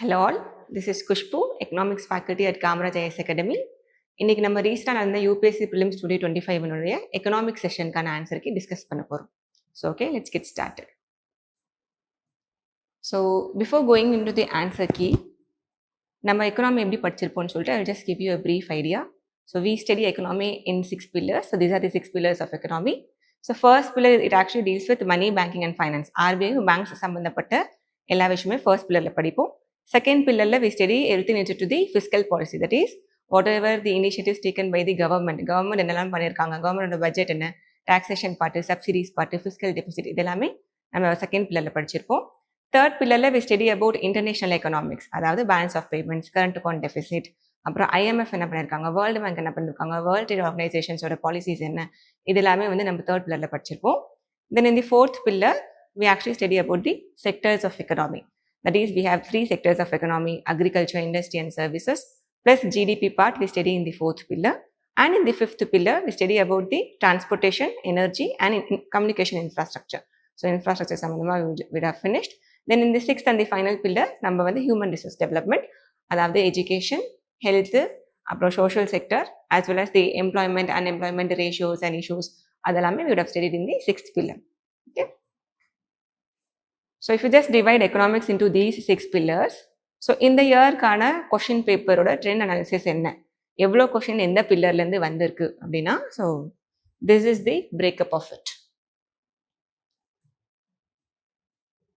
Hello all, this is Khushboo, Economics Faculty at KAMARAJ IAS Academy. இன்னைக்கு நம்ம ரீசெண்டாக நடந்த UPSC Prelims 2025 எக்கனாமிக் செஷனுக்கான ஆன்சருக்கு டிஸ்கஸ் பண்ண போகிறோம். So okay, let's get started. So before going into the answer key, நம்ம economy எப்படி படிச்சிருப்போம்னு சொல்லிட்டு I'll just give you a brief idea. So we study economy in 6 pillars. So these are the 6 pillars of economy. So first pillar, it actually deals with money, banking and finance. RBI banks சம்பந்தப்பட்ட எல்லா விஷயமே first பில்லரில் படிப்போம். Second பில்லரில் we study everything related to the fiscal policy. That is, whatever the initiatives taken by the government என்னெல்லாம் பண்ணியிருக்காங்க, கவர்மெண்டோட budget என்ன, taxation part, subsidies part, fiscal deficit, இதெல்லாமே நம்ம செகண்ட் பில்லரில் படிச்சிருப்போம். தேர்ட் பில்லரில் we study about international economics, அதாவது balance of payments, current account deficit, அப்புறம் ஐஎம்எஃப் என்ன பண்ணியிருக்காங்க, வேர்ல்டு பேங்க் என்ன பண்ணியிருக்காங்க, வேர்ல்டு ட்ரேட் ஆர்கனைசேஷன்ஸோட பாலிசிஸ் என்ன, இது எல்லாமே நம்ம தேர்ட் பில்லரில் படிச்சிருப்போம். தென் in the fourth pillar, we actually study about the sectors of economy. That is, we have 3 sectors of economy: agriculture, industry and services, plus GDP part we study in the fourth pillar. And in the fifth pillar, we study about the transportation, energy and communication infrastructure. So infrastructure சம்பந்தமா we have finished. Then in the sixth and the final pillar, நம்ம human resource development, அதாவது education, health, அப்புறம் social sector, as well as the employment, unemployment ratios and issues, அதெல்லாமே we would have studied in the sixth pillar. Okay. So if you just divide economics into these 6 pillars, so in the year கான question paper ஓட trend analysis என்ன, எவ்வளோ question எந்த பில்லர்லேருந்து வந்திருக்கு அப்படின்னா, so this is the breakup of it.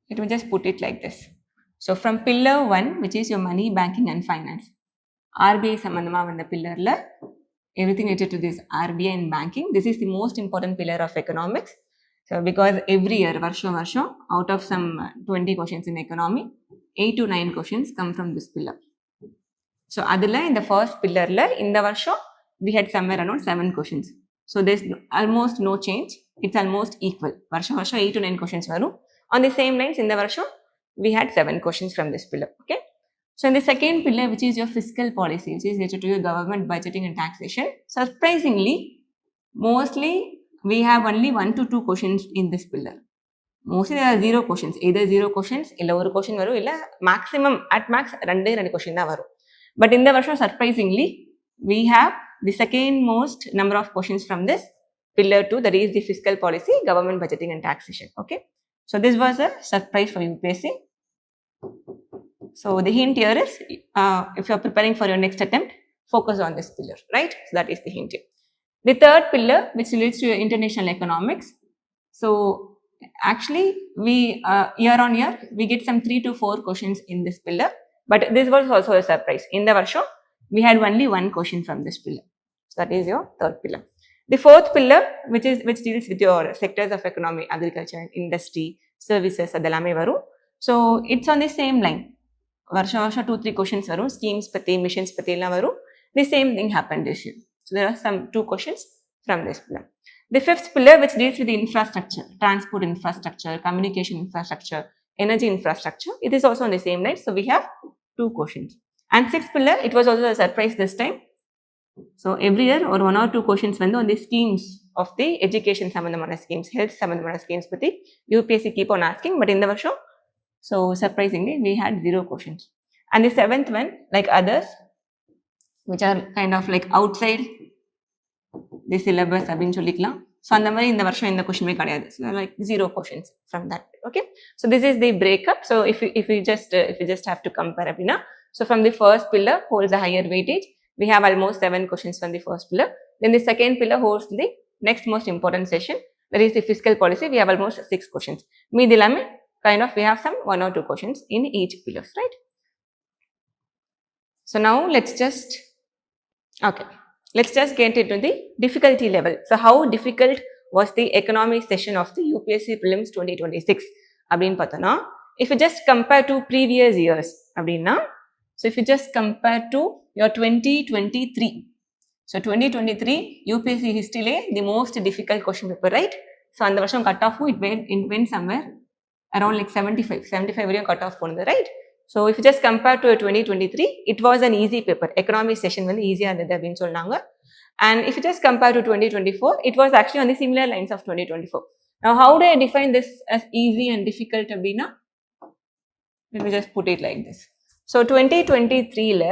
Let me just put it like this. So from pillar 1, which is your money, banking and finance, RBI சம்பந்தமா வந்த பில்லரில் everything related to this RBI and banking, this is the most important pillar of economics. So because every year, varsham, out of some 20 questions in economy, 8 to 9 questions come from this pillar. So adila in the first pillar la, in the varsham, we had somewhere around 7 questions. So there's almost no change. It's almost equal. Varsham 8 to 9 questions varu. On the same lines, in the varsham, we had 7 questions from this pillar. Okay. So in the second pillar, which is your fiscal policy, which is related to your government budgeting and taxation, surprisingly, mostly we have only 1 to 2 questions in this pillar. Mostly there are 0 questions. Either 0 questions, illa oru question varu, illa maximum at max 2 question da varu. But in the version, surprisingly, we have the second most number of questions from this pillar 2, that is the fiscal policy, government budgeting and taxation. Okay. So this was a surprise for UPSC. So the hint here is, if you are preparing for your next attempt, focus on this pillar, right? So that is the hint here. The third pillar, which relates to international economics. So actually, we year on year, we get some 3 to 4 questions in this pillar. But this was also a surprise. In the Varsho, we had only 1 question from this pillar. So that is your third pillar. The fourth pillar, which deals with your sectors of economy, agriculture, industry, services, adalame varu. So it's on the same line. Varsha 2-3 questions varu, schemes pati, missions pati ella varu. The same thing happened this year. So there are some 2 questions from this pillar. The fifth pillar, which deals with the infrastructure, transport infrastructure, communication infrastructure, energy infrastructure, it is also on the same line. So we have 2 questions. And sixth pillar, it was also a surprise this time. So every year or 1 or 2 questions on the schemes of the education sambandhamana schemes, health sambandhamana schemes pati UPSC keep on asking, but in the varsho, so surprisingly we had 0 questions. And the seventh one, like others, which are kind of like outside the syllabus அப்படின்னு சொல்லிக்கலாம். So அந்த மாதிரி இந்த வருஷம் எந்த கொஷினுமே கிடையாது. So like 0 questions from that. Okay. So this is the breakup. So if you just have to compare அப்படின்னா, so from the first pillar holds a higher weightage. We have almost 7 questions from the first pillar. Then the second pillar holds the next most important session, that is the fiscal policy. We have almost 6 questions. மீதி எல்லாமே kind of we have some 1 or 2 questions in each pillar, right? So now let's just get into the difficulty level. So how difficult was the economy session of the UPSC Prelims 2026? அப்படினு பார்த்தோம்னா, if you just compare to previous years அப்படின்னா, so if you just compare to your 2023, so 2023 UPSC history the most difficult question paper, right? So அந்த வருஷம் cut off it went somewhere around like 75 வரையும் cut off போனது, right? So if you just compare to 2023, it was an easy paper. Economic session வந்து ஈஸியாக இருந்தது அப்படின்னு சொன்னாங்க. And if you just compare to 2024, it was actually on the similar lines of 2024. Now how do I define this as easy and difficult அப்படின்னா, let me just put it like this. So 2023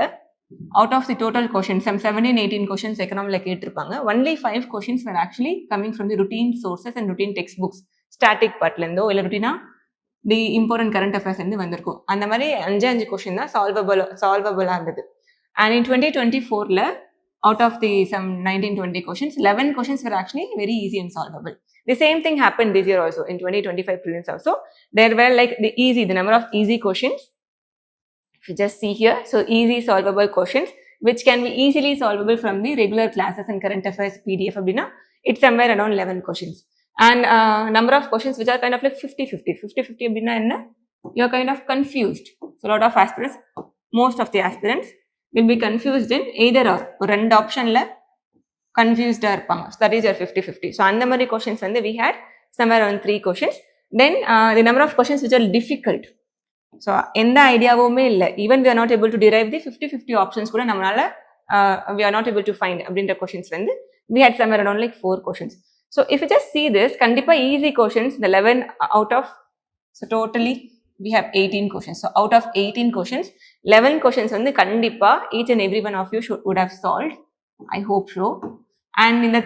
out of the total questions, some 17-18 questions economic கேட்டிருப்பாங்க, only 5 questions were actually coming from the routine sources and routine textbooks. Static partல இருந்தோ இல்ல routine the important current affairs இருந்து வந்திருக்கும். அந்த மாதிரி 5 question தான் solvable இருந்தது. And in 2024 out of the some 19-20 questions, 11 questions were actually very easy and solvable. The same thing happened this year also in 2025 prelims also. There were like the number of easy questions. If you just see here, so easy solvable questions which can be easily solvable from the regular classes and current affairs PDF அப்படின்னா it's somewhere around 11 questions. And number of questions which are kind of like 50-50. 50-50 அப்படின்னா என்ன? You're kind of confused. So a lot of aspirants, most of the aspirants will be confused in either or. ரெண்டு ஆப்ஷன்ல confused இருப்பாங்க. So that is your 50-50. So அந்த மாதிரி questions வந்து we had somewhere around 3 questions. Then the number of questions which are difficult. So எந்த ஐடியாவுமே இல்லை, even we are not able to derive the 50-50 options கூட நம்மளால we are not able to find அப்படின்ற questions வந்து we had somewhere around like 4 questions. So if you just see this, கண்டிப்பா easy questions, the 11 out of, so totally we have 18 questions. So out of 18 questions, 11 questions வந்து கண்டிப்பா each and every one of you would have solved. I hope so. And in the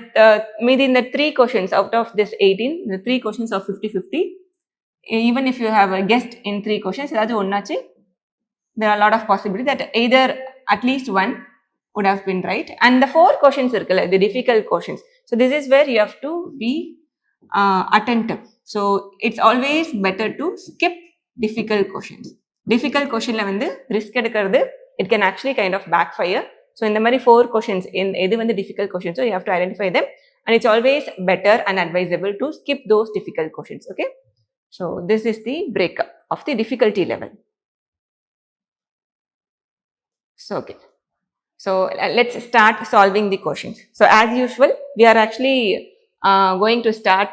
within the 3 questions out of this 18, the 3 questions of 50-50, even if you have guessed in 3 questions, there are a lot of possibility that either at least one would have been right. And the 4 questions are the difficult questions. So this is where you have to be attentive. So it's always better to skip difficult questions. Difficult question la vandu risk edukkiradhu, it can actually kind of backfire. So in the mari 4 questions in edu vandu difficult questions, so you have to identify them, and it's always better and advisable to skip those difficult questions. Okay, so this is the breakup of the difficulty level. So okay, so let's start solving the questions. So as usual, we are actually going to start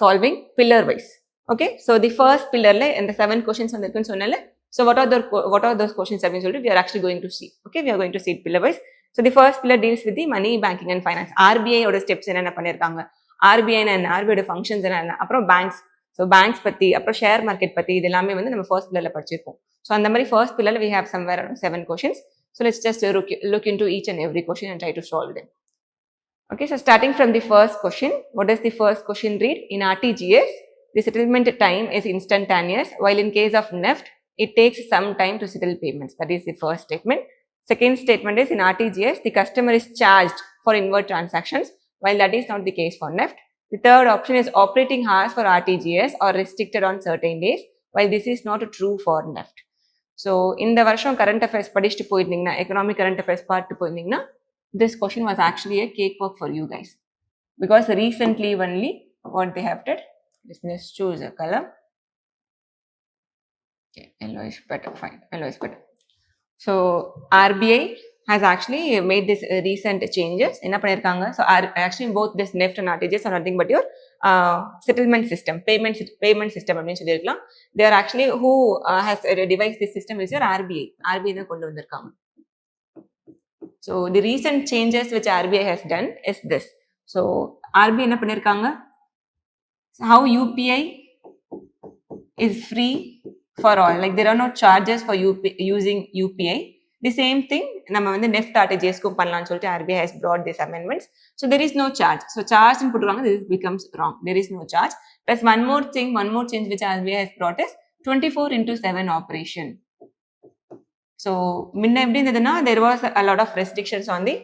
solving pillar wise. Okay, so the first pillar la and the 7 questions vandirukku sonnala. So what are those questions have been solved, we are actually going to see. Okay, we are going to see it pillar wise. So the first pillar deals with the money, banking and finance. RBI oda steps enna pannirukanga, RBI and RBI oda functions enna, appo banks, so banks patti, appo share market patti, idellame vandu நம்ம first pillar la படிச்சிருப்போம். So அந்த மாதிரி first pillar la we have somewhere around 7 questions. So let's just look into each and every question and try to solve them. Okay, so starting from the first question, what does the first question read? In RTGS, the settlement time is instantaneous, while in case of NEFT, it takes some time to settle payments. That is the first statement. Second statement is in RTGS, the customer is charged for inward transactions, while that is not the case for NEFT. The third option is operating hours for RTGS are restricted on certain days, while this is not true for NEFT. So in the வருஷம் current affairs படிச்சுட்டு போயிருந்தீங்கன்னா, economic current affairs பார்த்து போயிருந்தீங்கன்னா, this question was actually a cakewalk for you guys, because recently only what they have did, let's choose a color. Okay, yellow is better, fine, yellow is better. So RBI has actually made this recent changes. enna pannirukanga, so actually both this NEFT and RTGS are nothing but your settlement system, payment system appdi sollirukkalam. They are actually who has devised this system is your RBI da kondu vandirukanga. So the recent changes which RBI has done is this. So RBI enna pannirukanga, how UPI is free for all, like there are no charges for using UPI. The same thing நம்ம வந்து NEFT RTGS க்கு பண்ணலாம்னு சொல்லிட்டு RBI has brought these amendments. So there is no charge. So charge ன்னு போட்டுருவாங்க, this becomes wrong. There is no charge. Plus one more change which RBI has brought is 24/7 operation. So முன்ன எப்படி இருந்ததுன்னா, there was a lot of restrictions on the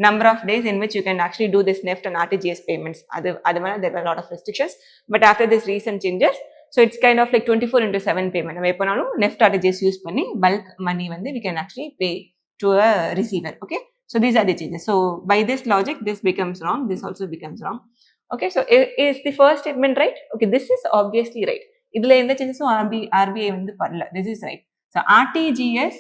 number of days in which you can actually do this NEFT and RTGS payments. அது மேல there were a lot of restrictions. But after this recent changes, so it's kind of like 24/7 payment. நம்ம எப்போனாலும் NEFT RTGS use பண்ணி bulk money வந்து we can actually pay to a receiver. Okay, so these are the changes. So by this logic, this becomes wrong, this also becomes wrong. Okay, so is the first statement right? Okay, this is obviously right. இதுல எந்த சேஞ்சஸும் RBI வந்து பண்ணல, this is right. So RTGS,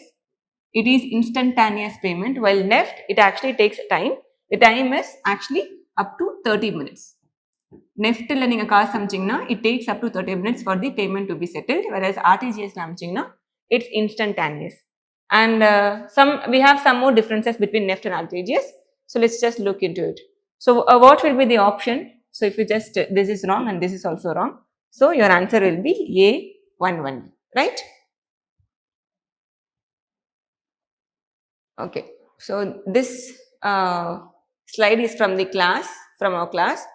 it is instantaneous payment, while NEFT, it actually takes time. The time is actually up to 30 minutes. NEFT la neenga காசு அனுப்பிச்சீங்கன்னா it takes up to 30 minutes for the payment to be settled, whereas RTGS la அனுப்பிச்சீங்கன்னா it's instantaneous. And we have some more differences between NEFT and RTGS. So let's just look into it. So what will be the option? So if you just this is wrong and this is also wrong, so your answer will be A11, right? Okay, so this slide is from our class.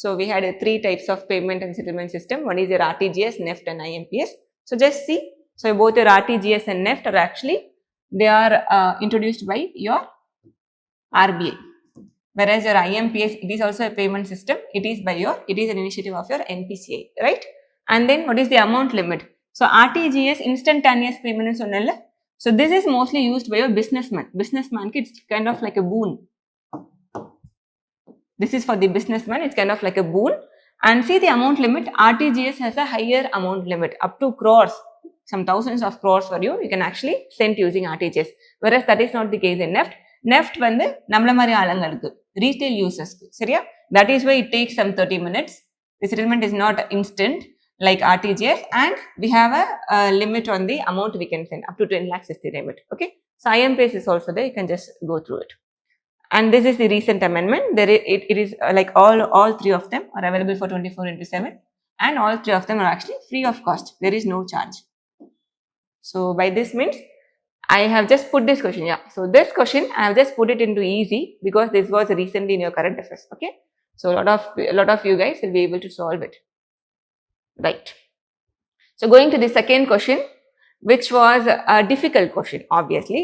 So we had 3 types of payment and settlement system. One is your RTGS, NEFT and IMPS. So just see, so both your RTGS and NEFT are actually, they are introduced by your RBI. Whereas your IMPS, it is also a payment system. It is an initiative of your NPCI, right? And then what is the amount limit? So RTGS, instantaneous payment is only. So this is mostly used by your businessman. Businessman, it's kind of like a boon. This is for the businessman, it's kind of like a boon. And see the amount limit, RTGS has a higher amount limit, up to crores, some thousands of crores for you can actually send using RTGS. Whereas that is not the case in NEFT. NEFT வந்து நம்மள மாதிரி ஆளுங்களுக்கு, retail users, சரியா? That is why it takes some 30 minutes. The settlement is not instant like RTGS, and we have a limit on the amount we can send, up to 10 lakhs is the limit. Okay, so IMPS is also there, you can just go through it. And this is the recent amendment. It is like all 3 of them are available for 24/7, and all 3 of them are actually free of cost. There is no charge. So by this means, I have just put this question. Yeah, so this question I have just put it into easy because this was recently in your current affairs. Okay, so a lot of you guys will be able to solve it. Right. So going to the second question, which was a difficult question, obviously.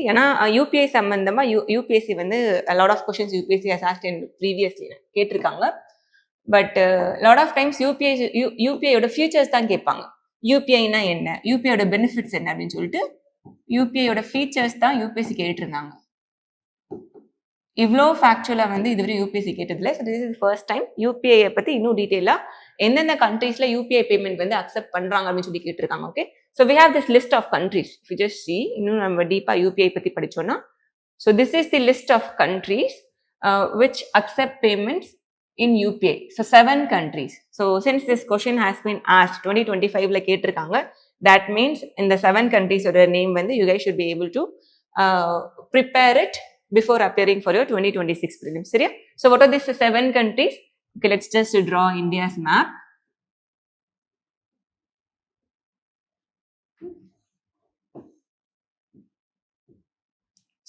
UPI சம்பந்தமா UPSC வந்து a lot of questions UPSC has asked in previously கேட்டிருக்காங்க. But lot of times UPI ஓட features தான் கேட்பாங்க. UPI னா என்ன, UPI ஓட benefits என்ன அப்படின்னு சொல்லிட்டு UPI ஓட features தான் UPSC கேட்டுட்டு இருந்தாங்க. இவ்வளோ ஃபேக்சுவலா வந்து இதுவரை யூபிஎஸ்சி கேட்டதில்ல. So this is first time UPI பற்றி இன்னும் டீட்டெயிலாக எந்தெந்த கண்ட்ரீஸ்ல யூபிஐ பேமெண்ட் வந்து அக்செப்ட் பண்றாங்க அப்படின்னு சொல்லி கேட்டிருக்காங்க. Okay, so we have this list of countries. If you just see, இன்னும் நம்ம டீப்பா யூபிஐ பற்றி படிச்சோம்னா, so this is the list of countries which accept payments in UPI. So 7 countries. So since this question has been asked 2025ல கேட்டிருக்காங்க, that means இந்த 7 countries-ஓட name வந்து you guys should be able to prepare it before appearing for your 2026 prelims. So what are these 7 countries? Okay, let's just draw India's map.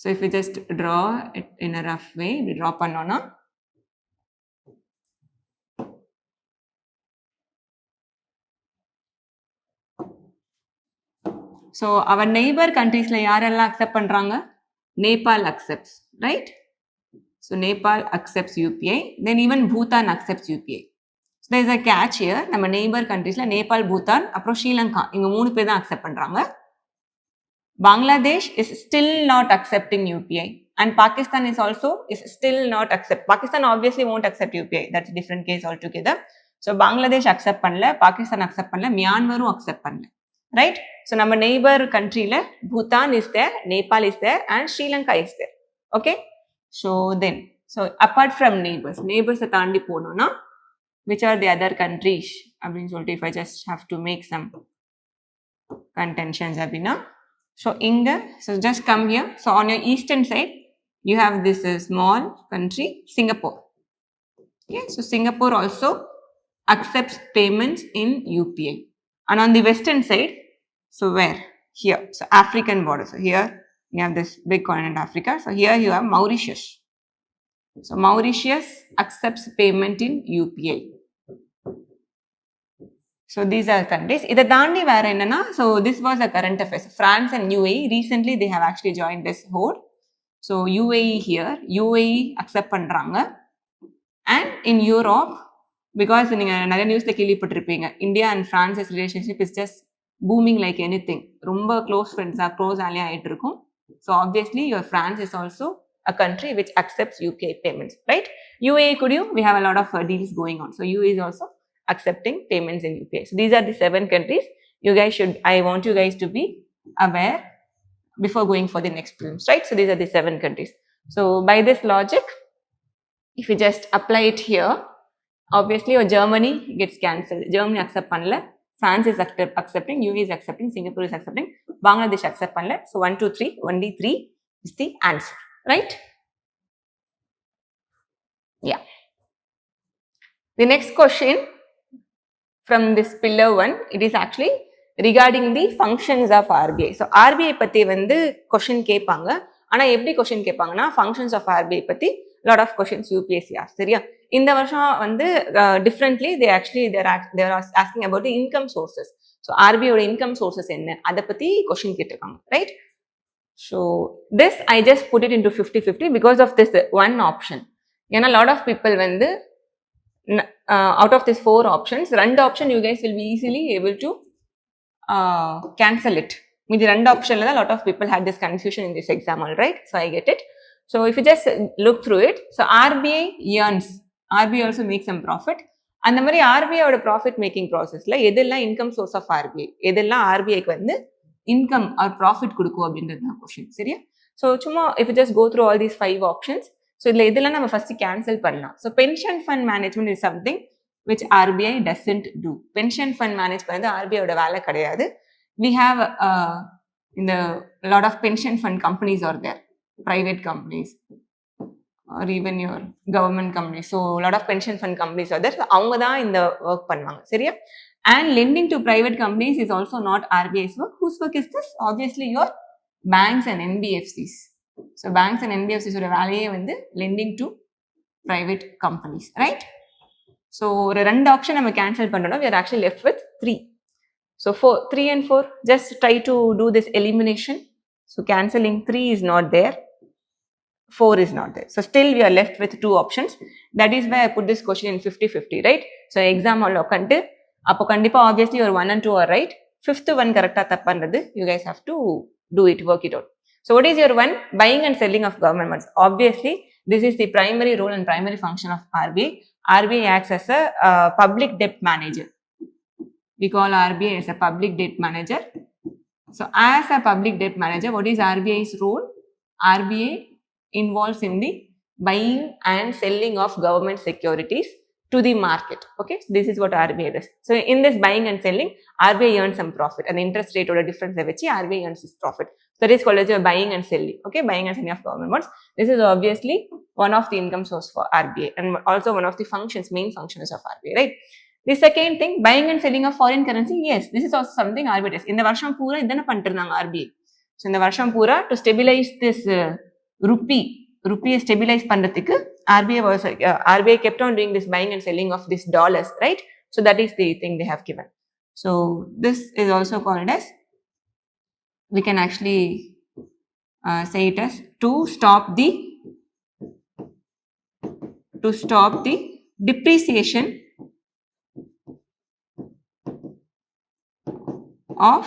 So if we just draw it in a rough way, we draw pannona. So our neighbor countries la yarella accept பண்றாங்க? Nepal accepts, right? So Nepal accepts UPI. Then even Bhutan accepts UPI. So there is a catch here. நம்ம neighbor countries la Nepal, Bhutan, அப்புறம் ஸ்ரீலங்கா, இவங்க 3 பேர் தான் accept பண்றாங்க. Bangladesh is still not accepting UPI, and Pakistan is still not accept. Pakistan obviously won't accept UPI. That's a different case altogether. So Bangladesh accept பண்ணல, Pakistan accept பண்ணல, மியான்மரும் accept பண்ணல. Right? So நம்ம neighbor country la Bhutan is there, Nepal is there, and Sri Lanka is there. Okay, so then, so apart from neighbors தாண்டி போனோம்னா, which are the other countries அப்படின்னு சொல்லிட்டு, if I just have to make some contentions அப்படின்னா, so inga, so just come here. So on your eastern side you have this small country Singapore. Okay, so Singapore also accepts payments in UPI. And on the western side, so where? Here. So African border. So here you have this big continent Africa. So here you have Mauritius. So Mauritius accepts payment in UPI. So these are countries. Ida தாண்டி வேற என்னன்னா, so this was a current affairs. France and UAE recently they have actually joined this horde. So UAE here, UAE accept பண்றாங்க. And in Europe, because நீங்க நிறைய நியூஸ்ல கேள்விப்பட்டிருப்பீங்க, India and France's relationship is just booming like anything. ரொம்ப close ஃப்ரெண்ட்ஸா, close Alia ஆயிட்டு இருக்கும். So obviously your France is also a country which accepts UPI payments, right? UAE could you? We have a lot of deals going on. So UAE is also accepting payments in UPI. So these are the 7 countries. You guys should, I want you guys to be aware before going for the next prelims, right? So these are the 7 countries. So by this logic, if you just apply it here, obviously your Germany gets cancelled. Germany accept பண்ணல, France is accepting, UAE is accepting, Singapore is accepting, Bangladesh accept பண்ணல. So 1, 2, 3, only 3 is the answer, right? Yeah. The next question from this pillar 1, it is actually regarding the functions of RBI. So RBI பத்தி வந்து question கேட்பாங்க. ஆனால் எப்படி question கேட்பாங்கன்னா functions of RBI பற்றி lot of questions UPSC சரியா. இந்த வருஷம் வந்து differently they're asking about income sources. So ஆர்பிஐயோட இன்கம் சோர்சஸ் என்ன அதை பற்றி கொஷின் கேட்டிருக்காங்க right. So this I just put it into 50-50 because of this one option. ஏன்னா லாட் ஆஃப் பீப்புள் வந்து out of these 4 options, 2 option you guys will be easily able to cancel it. மீதி 2 optionல தான் lot of people had this confusion in this exam, all right? So I get it. So if you just look through it, so RBI earns, RBI also makes some profit. அந்த மாதிரி RBI ஓட profit making processல எதெல்லாம் income source of RBI, எதெல்லாம் RBIக்கு வந்து income or profit கொடுக்கும் அப்படின்றது தான் question, சரியா? So சும்மா if you just go through all these 5 options, so இதில் இதெல்லாம் நம்ம ஃபர்ஸ்ட் கேன்சல் பண்ணலாம். So pension fund management is something which RBI doesn't do. Pension fund manage பண்ணது ஆர்பிஐயோட வேலை கிடையாது. வி ஹாவ் இந்த lot of pension fund companies are there, private companies or even your government companies. So lot of pension fund companies are there. So அவங்க தான் இந்த work பண்ணுவாங்க சரியா. And lending to private companies is also not RBI's work. Whose work is this? Obviously your banks and NBFCs. So banks and NBFCs ஓட வேலையே வந்து lending to private companies, right? So ஒரு 2 option நம்ம cancel பண்ணோம்னா we are actually left with 3. So 3 and 4 just try to do this elimination. So cancelling 3 is not there, 4 is not there. So still we are left with 2 options. That is why I put this question in 50-50, right? So exam all உட்காந்து அப்போ கண்டிப்பா obviously your 1 and 2 are right. 5th one கரெக்டா தப்புன்றது you guys have to do it, work it out. So what is your one? Buying and selling of government bonds. Obviously, this is the primary role and primary function of RBI. RBI acts as a public debt manager. We call RBI as a public debt manager. So as a public debt manager, what is RBI's role? RBI involves in the buying and selling of government securities to the market. Okay, so this is what RBI does. So in this buying and selling, RBI earns some profit, and the interest rate or difference vechi RBI earns its profit. That is called as your buying and selling. Okay, buying and selling of government bonds. This is obviously one of the income source for RBI and also one of the functions, main functions of RBI, right? The second thing, buying and selling of foreign currency. Yes, this is also something RBI does. In the varsham pura idana pantiranga RBI. So in the varsham pura to stabilize this rupee stabilize பண்றதுக்கு RBI kept on doing this buying and selling of these dollars, right? So that is the thing they have given. So this is also called as, we can actually say it as to stop the depreciation of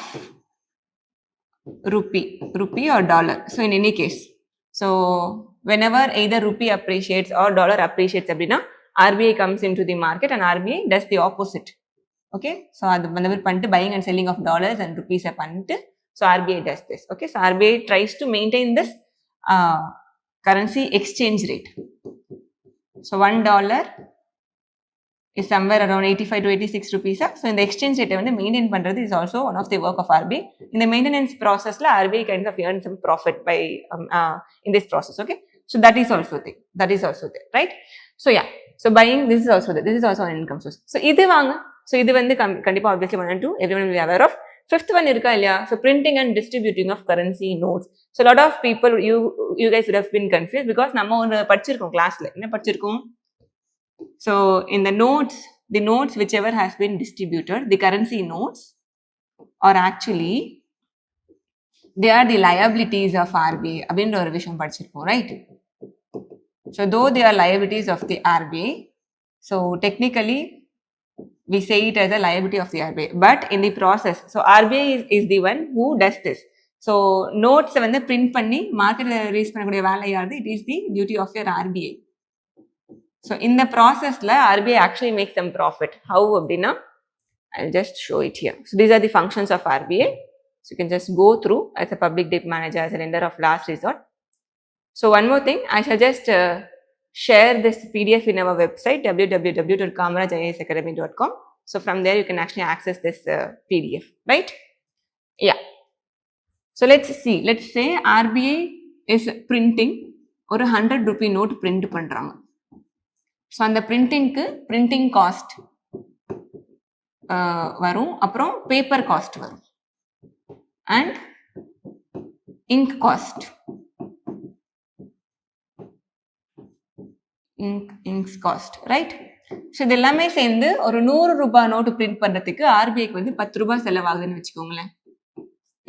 rupee or dollar. So in any case, so whenever either rupee appreciates or dollar appreciates அப்படின்னா RBI comes into the market and RBI does the opposite. Okay, so அது வந்து பண்ணிட்டு buying and selling of dollars and rupees பண்ணிட்டு, so RBI does this. Okay, so RBI tries to maintain this currency exchange rate. So $1 is somewhere around 85 to 86 rupees. So in the exchange rate வந்து maintain பண்றது is also one of the work of RBI. In the maintenance process la RBI kind of earn some profit by in this process. Okay, so that is also there, right? So yeah, so buying, this is also there. This is also an income source. So இது வாங்க, so இது வந்து கண்டிப்பா obviously 1 and 2 everyone will be aware of. 5th one இருக்கா இல்லையா? So printing and distributing of currency notes. So a lot of people, you guys would have been confused because நம்ம ஒன்று படிச்சிருக்கோம் கிளாஸ்ல. என்ன படிச்சிருக்கோம்? So in the notes whichever has been distributed, the currency notes are actually, they are the liabilities of RBI அப்படின்ற ஒரு விஷயம் படிச்சிருக்கோம், right? So though they are liabilities of the RBI, so technically we say it as a liability of the RBI, but in the process, so RBI is the one who does this. So notes வந்து print பண்ணி மார்க்கெட்ல release பண்ணக்கூடிய வேலை யாரு? It is the duty of your RBI. So in the process la RBI actually makes some profit. How அப்படின்னா, I'll just show it here. So these are the functions of RBI. So you can just go through as a public debt manager, as a lender of last resort. So one more thing, I shall just share this PDF in our website www.kamarajIasacademy.com. So from there you can actually access this PDF, right? Yeah. So let's see. Let's say RBI is printing ஒரு 100 rupee note print பண்றாங்க. So அந்த printing cost வரும், அப்புறம் paper cost வரும், and ink cost inks cost right. So இது எல்லாமே சேர்ந்து ஒரு 100 ரூபாய் நோட்டு பிரிண்ட் பண்ணுறதுக்கு ஆர்பிஐக்கு வந்து 10 ரூபாய் செலவாகுதுன்னு வச்சுக்கோங்களேன்.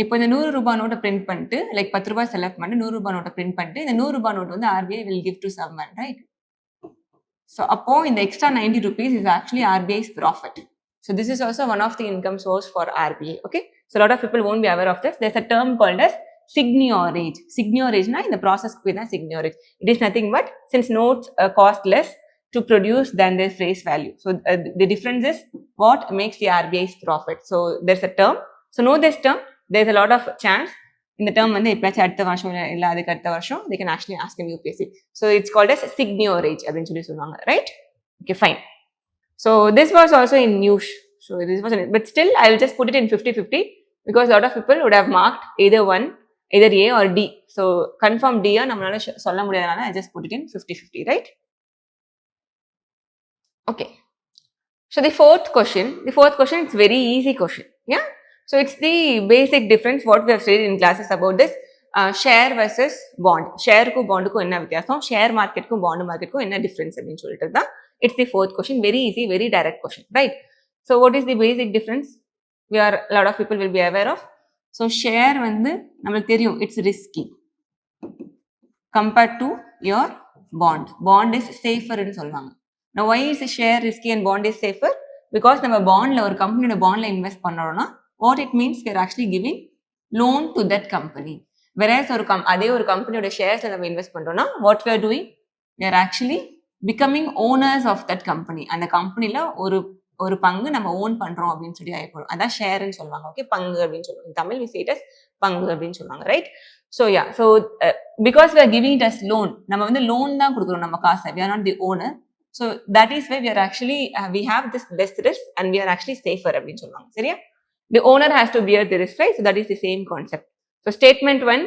இப்போ இந்த 100 ரூபாய் நோட்டை பிரிண்ட் பண்ணிட்டு லைக் 10 ரூபாய் செலவு பண்ணிட்டு 100 ரூபாய் நோட்டை பிரிண்ட் பண்ணிட்டு இந்த 100 ரூபாய் நோட் வந்து RBI will give to someone right. So அப்போ இந்த extra 90 rupees is actually RBI's profit. So this is also one of the income source for RBI. Okay, so a lot of people won't be aware of this. There's a term called as signiorage. Signiorage na in the process ku na signiorage. It is nothing but since notes cost less to produce than their face value. So the difference is what makes the RBI's profit. So there's a term. So know this term. There's a lot of chance இந்த term வந்து எப்பயாச்சும் அடுத்த வருஷம் இல்லை அதுக்கு அடுத்த வருஷம் they can actually ask in UPSC. So it's called as signiorage அப்படின்னு சொல்லி சொல்லுவாங்க right. Okay, fine. So this was also in news. So this was, but still I will just put it in 50-50 because a lot of people would have marked either A or D. So confirm D நம்மளால சொல்ல முடியாதனால I just put it in 50-50 right. Okay. So the fourth question it's very easy question. Yeah. So it's the basic difference what we have studied in classes about this share versus bond. Share ku bond ku enna vyathyasam, share market ku bond market ku enna difference appdin solittu da. It's the fourth question, very easy, very direct question, right? So what is the basic difference? A lot of people will be aware of. So share vandu namakku theriyum it's risky compared to your bond. Bond is safer nu solvanga. Now why is share risky and bond is safer? Because நம்ம bondல ஒரு கம்பெனியோட bondல invest பண்ணறோம்னா what it means we are actually giving loan to that company. Whereas அதே ஒரு கம்பெனியோட ஷேர்ஸ்ல நம்ம invest பண்றோம்னா what we are doing, we are actually becoming owners of that company. அந்த கம்பெனில ஒரு பங்கு நம்ம ஓன் பண்றோம் அப்படின்னு சொல்லி ஆயிடும். அதான் ஷேர்னு சொல்லுவாங்க. ஓகே, பங்கு அப்படின்னு சொல்லுவாங்க. Tamil we say it as பங்கு அப்படின்னு சொல்லுவாங்க right. So yeah, so because we are giving it as loan, நம்ம வந்து loan தான் கொடுக்குறோம் நம்ம காசை. We are not the owner. So that is why we are actually we have this less risk and we are actually safer அப்படின்னு சொல்லுவாங்க. சரியா? The owner has to bear the risk, right? So that is the same concept. So statement 1.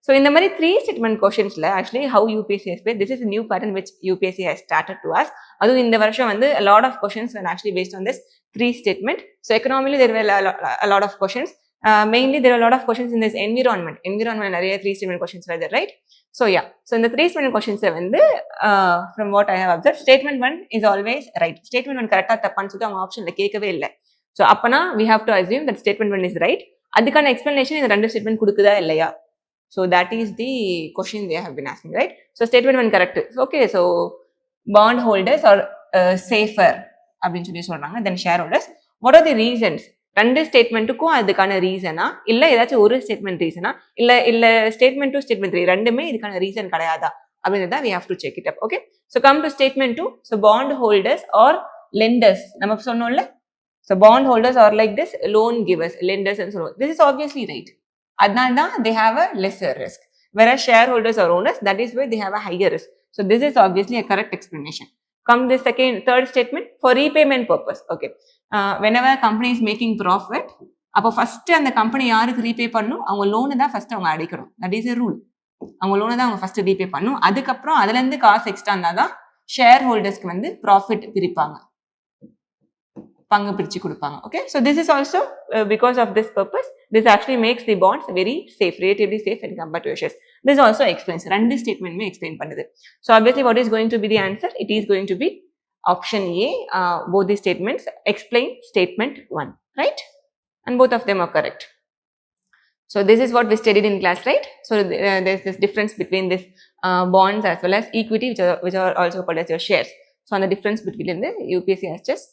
So in the many 3 statement questions la actually how UPSC has played. This is a new pattern which UPSC has started to us. Adu in the varsham vandu a lot of questions were actually based on this 3 statement. So economically there were a lot of questions. Mainly there are a lot of questions in this environment nariya 3 statement questions were there, right? So yeah, so in the 3 statement questions vandu from what I have observed, statement 1 is always right. Statement 1 correct ah thappan solli avanga option la kekave illa. So அப்பனா we have to assume that statement 1 is right. அதுக்கான explanation இந்த ரெண்டு statement கொடுக்குதா இல்லையா? So that is the question they have been asking, right? So statement 1 correct. Okay, so bond holders are safer அப்படின்னு சொல்லி சொல்றாங்க. Then shareholders, what are the reasons? ரெண்டு ஸ்டேட்மெண்ட்டுக்கும் அதுக்கான ரீசனா இல்ல ஏதாச்சும் ஒரு ஸ்டேட்மெண்ட் ரீசனா இல்ல ஸ்டேட்மெண்ட் 2 ஸ்டேட்மெண்ட் 3 ரெண்டுமே இதுக்கான ரீசன் கிடையாதா அப்படின்றத we have to check it up. Okay, so come to statement 2. So bond holders or lenders நம்ம சொன்னோம்ல. So bond holders are like this loan givers, lenders and so on. This is obviously right. Adnanda they have a lesser risk. Whereas shareholders or owners, that is where they have a higher risk. So this is obviously a correct explanation. Come the third statement, for repayment purpose. Okay. Whenever a company is making profit, அப்போ first அந்த company யாருக்கு repay பண்ணும், அவங்க loan தான் first அவங்க அடைக்கணும். That is a rule. அவங்க லோனை தான் அவங்க ஃபர்ஸ்ட் ரீபே பண்ணும். அதுக்கப்புறம் அதுலேருந்து காசு எக்ஸ்ட்ரா இருந்தால் தான் ஷேர் ஹோல்டர்ஸ்க்கு வந்து ப்ராஃபிட் பிரிப்பாங்க, பங்கு பிரிச்சு கொடுப்பாங்க. Okay, so this is also because of this purpose this actually makes the bonds very safe, relatively safe and compared to shares. This also explains, ரெண்டு ஸ்டேட்மெண்ட்மே எக்ஸ்பிளைன் பண்ணுது. So obviously what is going to be the answer? It is going to be option A. Both the statements explain statement 1, right? And both of them are correct. So this is what we studied in class, right? So there's this difference between this bonds as well as equity, which are also called as your shares. So on the difference between the UPSC has just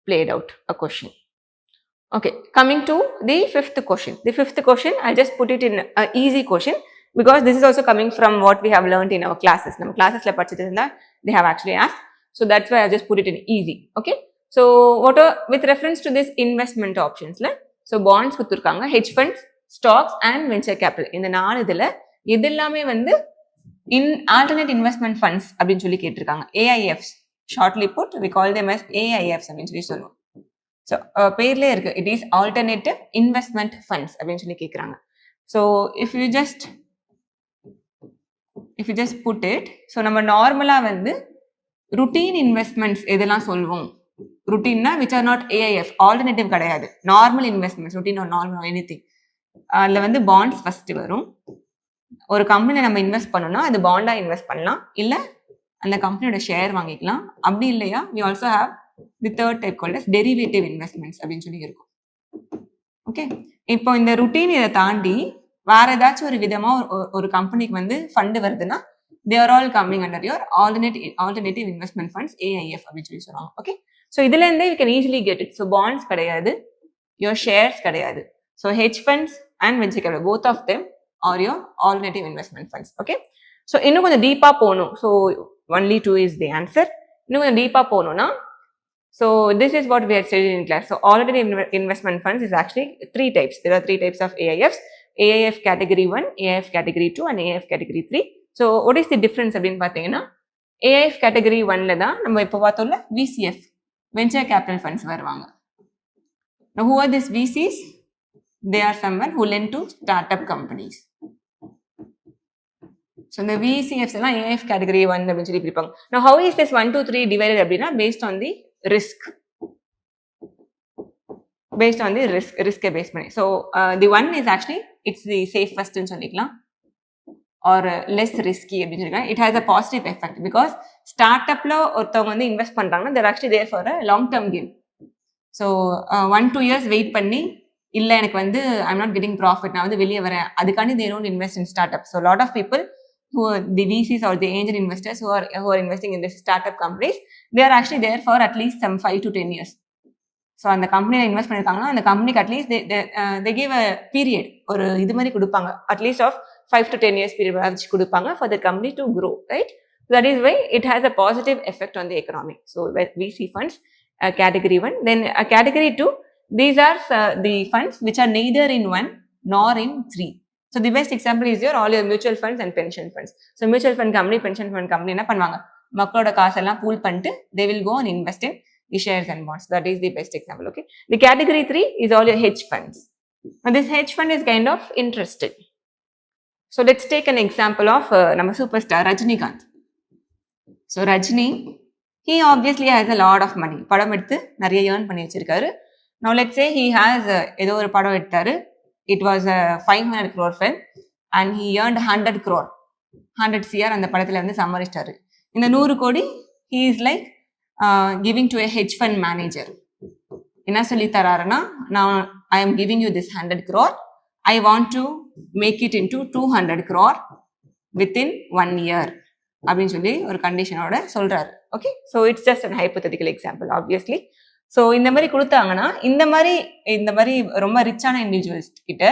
played out a question. Okay, coming to the fifth question. The fifth question, I'll just put it in an easy question because this is also coming from what we have learned in our classes. Nam classes la padichitunda they have actually asked. So that's why I just put it in easy. Okay. So what are, with reference to this investment options la, so bonds kuthurukanga, hedge funds, stocks and venture capital. இந்த நாலு இதுல எது எல்லாமே வந்து alternate investment funds அப்படினு சொல்லி கேட்டிருக்காங்க. AIFs, shortly put we call them as AIFs அப்படினு சொல்லி சொல்லுவோம். So பேர்லயே இருக்கு, it is alternative investment funds அப்படினு சொல்லி கேக்குறாங்க. So if you just put it, so நம்ம நார்மலா வந்து routine investments எதெல்லாம் சொல்லுவோம்? routine which are not AIF, alternative கிடையாது, normal investments, routine or normal anything. அதில் வந்து bonds ஃபர்ஸ்ட் வரும். ஒரு கம்பெனி நம்ம இன்வெஸ்ட் பண்ணோம்னா அது பாண்டா இன்வெஸ்ட் பண்ணலாம், இல்லை அந்த கம்பெனியோட ஷேர் வாங்கிக்கலாம். அப்படி இல்லையா we also have the third type called as derivative investments அப்படின்னு சொல்லி இருக்கும். ஓகே, இப்போ இந்த ருட்டீன் இதை தாண்டி வேற ஏதாச்சும் ஒரு விதமா ஒரு கம்பெனிக்கு வந்து ஃபண்டு வருதுன்னா they are all coming under your alternative investment funds AIF அப்படின்னு சொல்லி சொல்லுவாங்க. ஓகே, ஸோ இதுல இருந்தே you can easily get it. So bonds கிடையாது, your shares கிடையாது. So hedge funds and venture capital both of them are your alternative investment funds. Okay, so இன்னும் கொஞ்சம் டீப்பா போகணும். So only 2 is the answer. இன்னும் கொஞ்சம் டீப்பா போகணும்னா so this is what we had studied in class. So alternative investment funds is actually 3 types. There are 3 types of AIFs: AIF category 1, AIF category 2 and AIF category 3. So what is the difference அப்படின்னு பார்த்தீங்கன்னா AIF category 1ல தான் நம்ம இப்போ பார்த்தோம்ல VCF venture capital funds வருவாங்க. Now who are these VCs? They are someone who lend to startup companies. So the VCFs எல்லாம் AIF category 1 அப்படின்னு சொல்லி பிரிப்பாங்க. Now how is this 1 2 3 divided அப்படின்னா based on the risk based based பண்ணி. So the one is actually it's the safest ன்னு சொல்லிக்கலாம் or less risky அப்படின்னு சொல்லிக்கலாம். It has a positive effect because startupல ஒருத்தவங்க வந்து இன்வெஸ்ட் பண்றாங்கன்னா they're actually there for a long term gain. So 1-2 years wait பண்ணி இல்ல எனக்கு வந்து I'm not getting profit, நான் வந்து வெளியே வரேன், அதுக்காண்டி they don't invest in startup. So a lot of people who are the VCs or the angel investors who are investing in this startup companies, they are actually there for at least some 5 to 10 years. So அந்த கம்பெனியில் invest பண்ணியிருக்காங்கன்னா அந்த கம்பெனிக்கு at least they give a period, ஒரு இது மாதிரி கொடுப்பாங்க, at least of 5 to 10 years period வச்சு கொடுப்பாங்க for the company to grow, right? So that is why it has a positive effect on the economy. So VC funds category 1, then category 2, these are the funds which are neither in 1 nor in 3. So the best example is all your mutual funds and pension funds. So mutual fund company, pension fund company என்ன பண்ணுவாங்க, மக்களோட காசெல்லாம் pool பண்ணிட்டு they will go and invest in the shares and bonds. That is the best example. Okay, the category 3 is all your hedge funds. Now this hedge fund is kind of interesting. So let's take an example of நம்ம superstar Rajinikanth. So Rajini, he obviously has a lot of money. படம் எடுத்து நிறைய earn பண்ணி வச்சிருக்காரு. Now let's say he has ஏதோ ஒரு படம் எடுத்தாரு, it was a 500 crore film and he earned 100 crore 100 crore அந்த படத்துல வந்து சம்பாதிச்சாரு. இந்த 100 கோடி he is like giving to a hedge fund manager. என்ன சொல்லி தராருன்னா, now I am giving you this 100 crore, I want to make it into 200 crore within 1 year அப்படின்னு சொல்லி ஒரு கண்டிஷனோட சொல்றாரு. Okay, so it's just an hypothetical example obviously. So இந்த மாதிரி கொடுத்தாங்கன்னா இந்த மாதிரி ரொம்ப ரிச்சான இண்டிவிஜுவல்ஸ் கிட்ட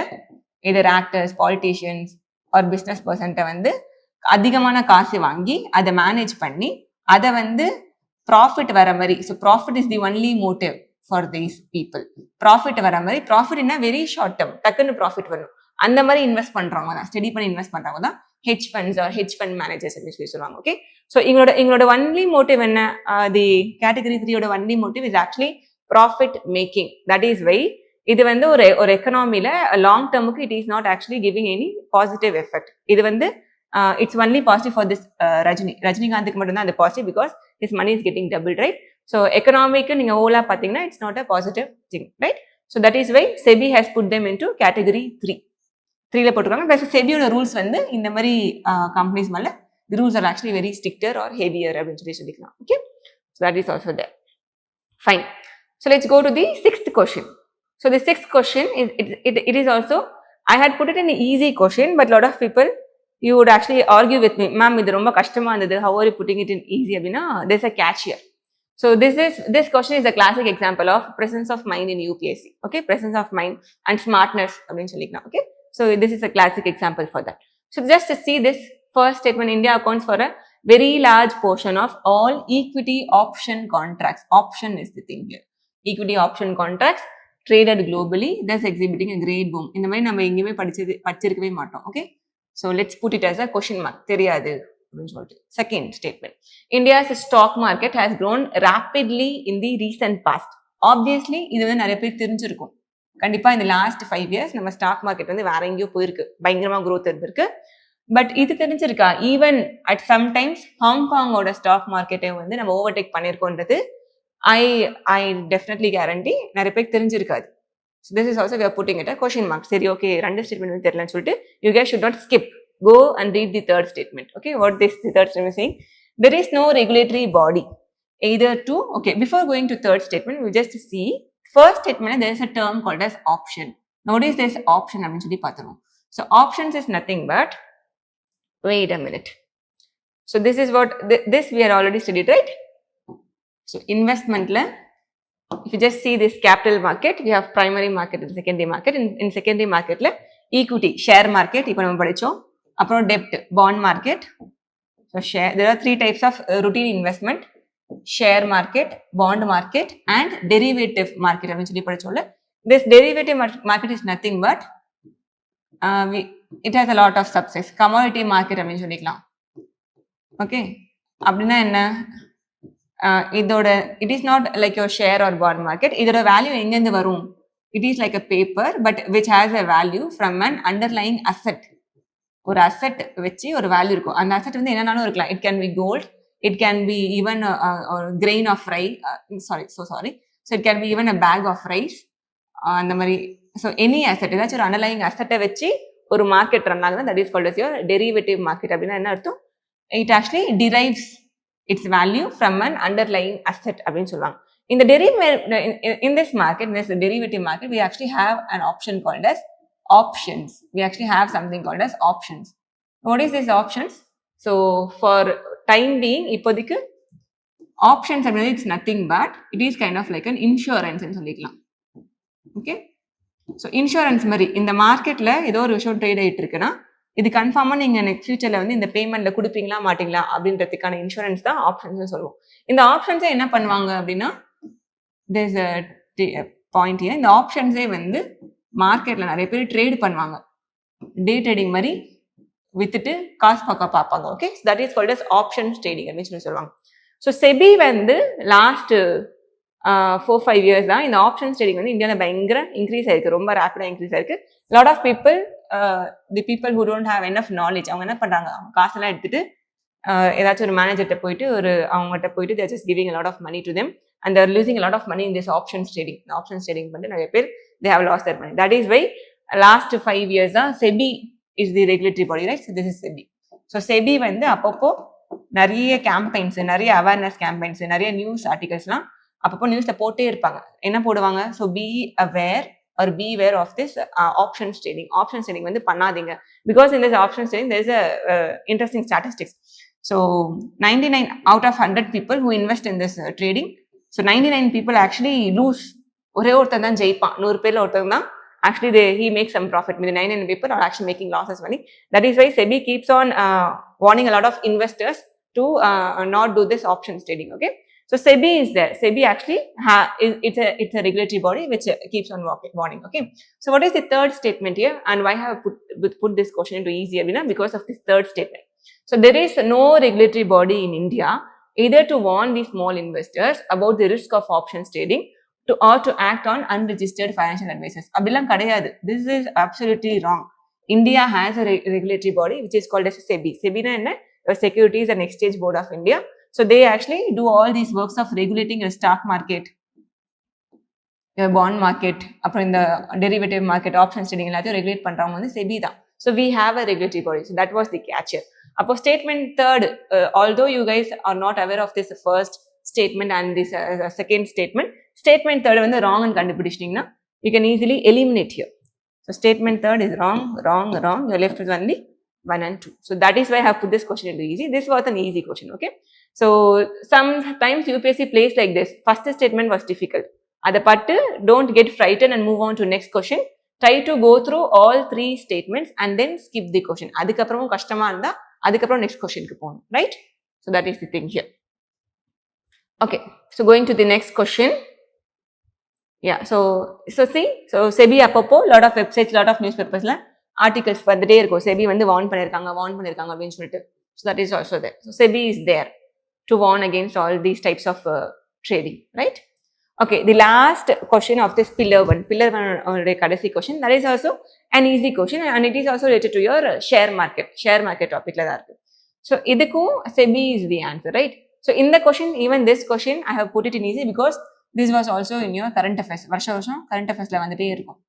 இதர் ஆக்டர்ஸ், பாலிட்டிஷியன்ஸ் ஆர் பிஸ்னஸ் பர்சன்ட்ட வந்து அதிகமான காசு வாங்கி அதை மேனேஜ் பண்ணி அதை வந்து ப்ராஃபிட் வர மாதிரி, so profit is the only motive for these people. Profit வர மாதிரி, ப்ராஃபிட் என்ன வெரி ஷார்ட் டேர்ம், டக்குன்னு ப்ராஃபிட் வரும், அந்த மாதிரி இன்வெஸ்ட் பண்றவங்க தான், ஸ்டடி பண்ணி இன்வெஸ்ட் பண்றவங்க தான் hedge funds or hedge fund managers அப்படின்னு சொல்லி சொல்லுவாங்க. ஓகே, ஸோ எங்களோட ஒன்லி மோட்டிவ் என்ன, தி கேட்டகரி 3யோட only motive is actually profit making. That is why இது வந்து ஒரு எக்கனாமில லாங் டேர்முக்கு it is not actually giving any positive effect. இது வந்து it's only positive for this ரஜினிகாந்துக்கு மட்டும் தான் அது positive, because his money is getting doubled, right? So economic நீங்க ஓலா பாத்தீங்கன்னா it's not a positive thing, right? So that is why SEBI has put them into category 3ல போட்டுருக்காங்க. Plus செபியோட rules வந்து இந்த மாதிரி கம்பெனிஸ் மேல the rules are actually very stricter or heavier அப்படின்னு சொல்லிக்கலாம். Okay, so that is also there. Fine. So let's go to the 6th question. So the 6th question is it is also, I had put it in an easy question, but lot of people you would actually argue with me, ma'am இது ரொம்ப கஷ்டமா இருந்தது, how are you putting it in easy அப்படின்னா there's a catch here. So this question is a classic example of presence of mind in UPSC. Okay, presence of mind and smartness அப்படின்னு சொல்லிக்கலாம். Okay, so this is a classic example for that. So just to see this first statement, India accounts for a very large portion of all equity option contracts. Option is the thing here. Equity option contracts traded globally, thus exhibiting a great boom. இந்த மாதிரி நம்ம எங்கேயுமே படிச்சிருக்கவே மாட்டோம். Okay, so let's put it as a question mark. தெரியாது அப்படின்னு சொல்லிட்டு. Second statement, India's stock market has grown rapidly in the recent past. Obviously இது வந்து நிறைய பேர் தெரிஞ்சிருக்கும். கண்டிப்பா இந்த லாஸ்ட் 5 years நம்ம ஸ்டாக் மார்க்கெட் வந்து வேற எங்கேயோ போயிருக்கு, பயங்கரமா growth இருந்திருக்கு. பட் இது தெரிஞ்சிருக்கா, ஈவன் அட் சம்டைம்ஸ் ஹாங்காங்கோட ஸ்டாக் மார்க்கெட்டை வந்து நம்ம ஓவர்டேக் பண்ணியிருக்கோன்றது ஐ டெஃபினெட்லி கேரண்டி நிறைய பேருக்கு தெரிஞ்சிருக்காது. So this is also we are putting it a question mark. சரி, ஓகே, ரெண்டு ஸ்டேட்மெண்ட் வந்து தெரியலன்னு சொல்லிட்டு you guys should not skip, go and read the third statement. Okay, what this the third statement is saying, there is no regulatory body either to, okay, before going to third statement, we just see first statement, there is a term called as option. Notice this option அப்படின்னு சொல்லி பார்த்துருவோம். So options is nothing but, wait a minute. So this is what, this we are already studied, right? So investment la, if you just see this capital market, we have primary market and secondary market. In secondary market la, equity, share market, இப்போ நம்ம படிச்சோம். அப்புறம் debt, bond market. So share, there are three types of routine investment: share market, bond market, and derivative market. அப்படின்னு சொல்லி படிச்சோம்ல. This derivative market is nothing but, it has a lot of subsets. Commodity market அப்படின்னு சொல்லிக்கலாம். Okay, அப்படின்னா என்ன? இதோட, it is not like your share or bond market. இதோட value எங்கேருந்து வரும்? It is like a paper but which has a value from an underlying asset. ஒரு asset வச்சு ஒரு வேல்யூ இருக்கும். அந்த அசெட் வந்து என்னன்னாலும் இருக்கலாம். It can be gold, it can be even grain of rice, so it can be even a bag of rice, அந்த மாதிரி. ஸோ எனி அசெட், ஏதாச்சும் ஒரு அண்டர்லைங் அசெட்டை வச்சு ஒரு மார்க்கெட் ரன் ஆகுது, that is called as your derivative market. அப்படின்னா என்ன அர்த்தம்? It actually derives its value from an underlying asset அப்படின்னு சொல்லுவாங்க. இந்த in this market, in this derivative market, we actually have an option called as options. We actually have something called as options. What is this options? So for time being, இப்போதைக்கு options அப்படின்னா it's nothing but it is kind of like an insurance ன்னு சொல்லிக்கலாம். Okay, so insurance மாதிரி இந்த மார்க்கெட்டில் ஏதோ ஒரு விஷயம் ட்ரேட் ஆகிட்டு இருக்குன்னா, இது கன்ஃபார்மாக நீங்கள் நெக்ஸ்ட் ஃபியூச்சரில் வந்து இந்த பேமெண்ட்டில் கொடுப்பீங்களா மாட்டிங்களா அப்படின்றதுக்கான இன்சூரன்ஸ் தான் ஆப்ஷன்ஸ்னு சொல்லுவோம். இந்த ஆப்ஷன்ஸை என்ன பண்ணுவாங்க அப்படின்னா, there's a point here. இந்த ஆப்ஷன்ஸே வந்து மார்க்கெட்டில் நிறைய பேர் ட்ரேட் பண்ணுவாங்க. டே ட்ரேடிங் மாதிரி வித்துட்டு காசு பார்ப்பாங்க. Okay, that is called as options trading அப்படின்னு சொல்லி சொல்லுவாங்க. ஸோ செபி வந்து லாஸ்ட் 4-5 இயர்ஸ் தான் இந்த ஆப்ஷன்ஸ் ட்ரேடிங் வந்து இந்தியாவில் பயங்கர இன்க்ரீஸ் ஆயிருக்கு, ரொம்ப ரேப்பிடாக இன்க்ரீஸ் ஆயிருக்கு. Lot of people, the people who don't have enough knowledge, அவங்க என்ன பண்ணுறாங்க, அவங்க காசெல்லாம் எடுத்துட்டு ஏதாச்சும் ஒரு மேனேஜர்கிட்ட போயிட்டு அவங்ககிட்ட போயிட்டு they're just giving a lot of money to them and they are losing a lot of money in this options trading. Options trading பண்ணிட்டு நிறைய பேர் they have lost their money. That is why last 5 years SEBI is the regulatory body, right? So this is SEBI. So SEBI வந்து அப்பப்போ நிறைய campaigns, நிறைய awareness campaigns, நிறைய news ஆர்டிகல்ஸ்லாம் அப்பப்போ நியூஸ்ல போட்டே இருப்பாங்க. என்ன போடுவாங்க? So be aware or be aware of this options trading. Options trading வந்து பண்ணாதீங்க, because in this options trading there is a interesting statistics. So 99 out of 100 people who invest in this trading, so 99 people actually lose. ஒரே ஒருத்தன் தான் ஜெயிப்பான், 100 பேர்ல ஒருத்தன் தான் actually he makes some profit. The 99 people are actually making losses money. That is why SEBI keeps on warning a lot of investors to not do this options trading. Okay, so SEBI is there. SEBI actually it's a regulatory body which keeps on warning. Okay, so what is the third statement here, and why have I put this question into easier? Because of this third statement. So there is no regulatory body in India either to warn the small investors about the risk of options trading or to act on unregistered financial advisors. அப்படிலாம் கிடையாது. This is absolutely wrong. India has a regulatory body which is called as SEBI. SEBI na enna? Securities and Exchange Board of India. So they actually do all these works of regulating your stock market, your bond market, அப்புறம் இந்த derivative market, options trading எல்லாத்தையும் regulate பண்றவங்க வந்து SEBI தான். So we have a regulatory body. So that was the catch here. அப்போ statement third, although you guys are not aware of this first statement and this second statement third வந்து wrong and கண்டுபிடிச்சிட்டீங்கன்னா you can easily eliminate here. So statement third is wrong. You're left with only 1 and 2. So that is why I have put this question into easy. This was an easy question. Okay, so sometimes UPSC plays like this. First statement was difficult. Adha pattu don't get frightened and move on to next question. Try to go through all 3 statements and then skip the question. அதுக்கப்புறமும் கஷ்டமா இருந்தா அதுக்கப்புறம் next questionக்கு போகணும், right? So that is the thing here. Okay, so going to the next question. Yeah, so see, so SEBI அப்பப்போ lot of websites, lot of newspapers articles வந்துட்டே இருக்கும். SEBI வந்து warn பண்ணிருக்காங்க அப்படின்னு சொல்லிட்டு. So that is also there. So SEBI is there to warn against all these types of trading, right? Okay, the last question of this pillar 1 கடைசி question, that is also an easy question and it is also related to your share market topic la da irukku. So idukku SEBI is the answer, right? So in the question, even this question I have put it in easy because this was also in your current affairs. வருஷம் current affairs la வந்துட்டே இருக்கும்.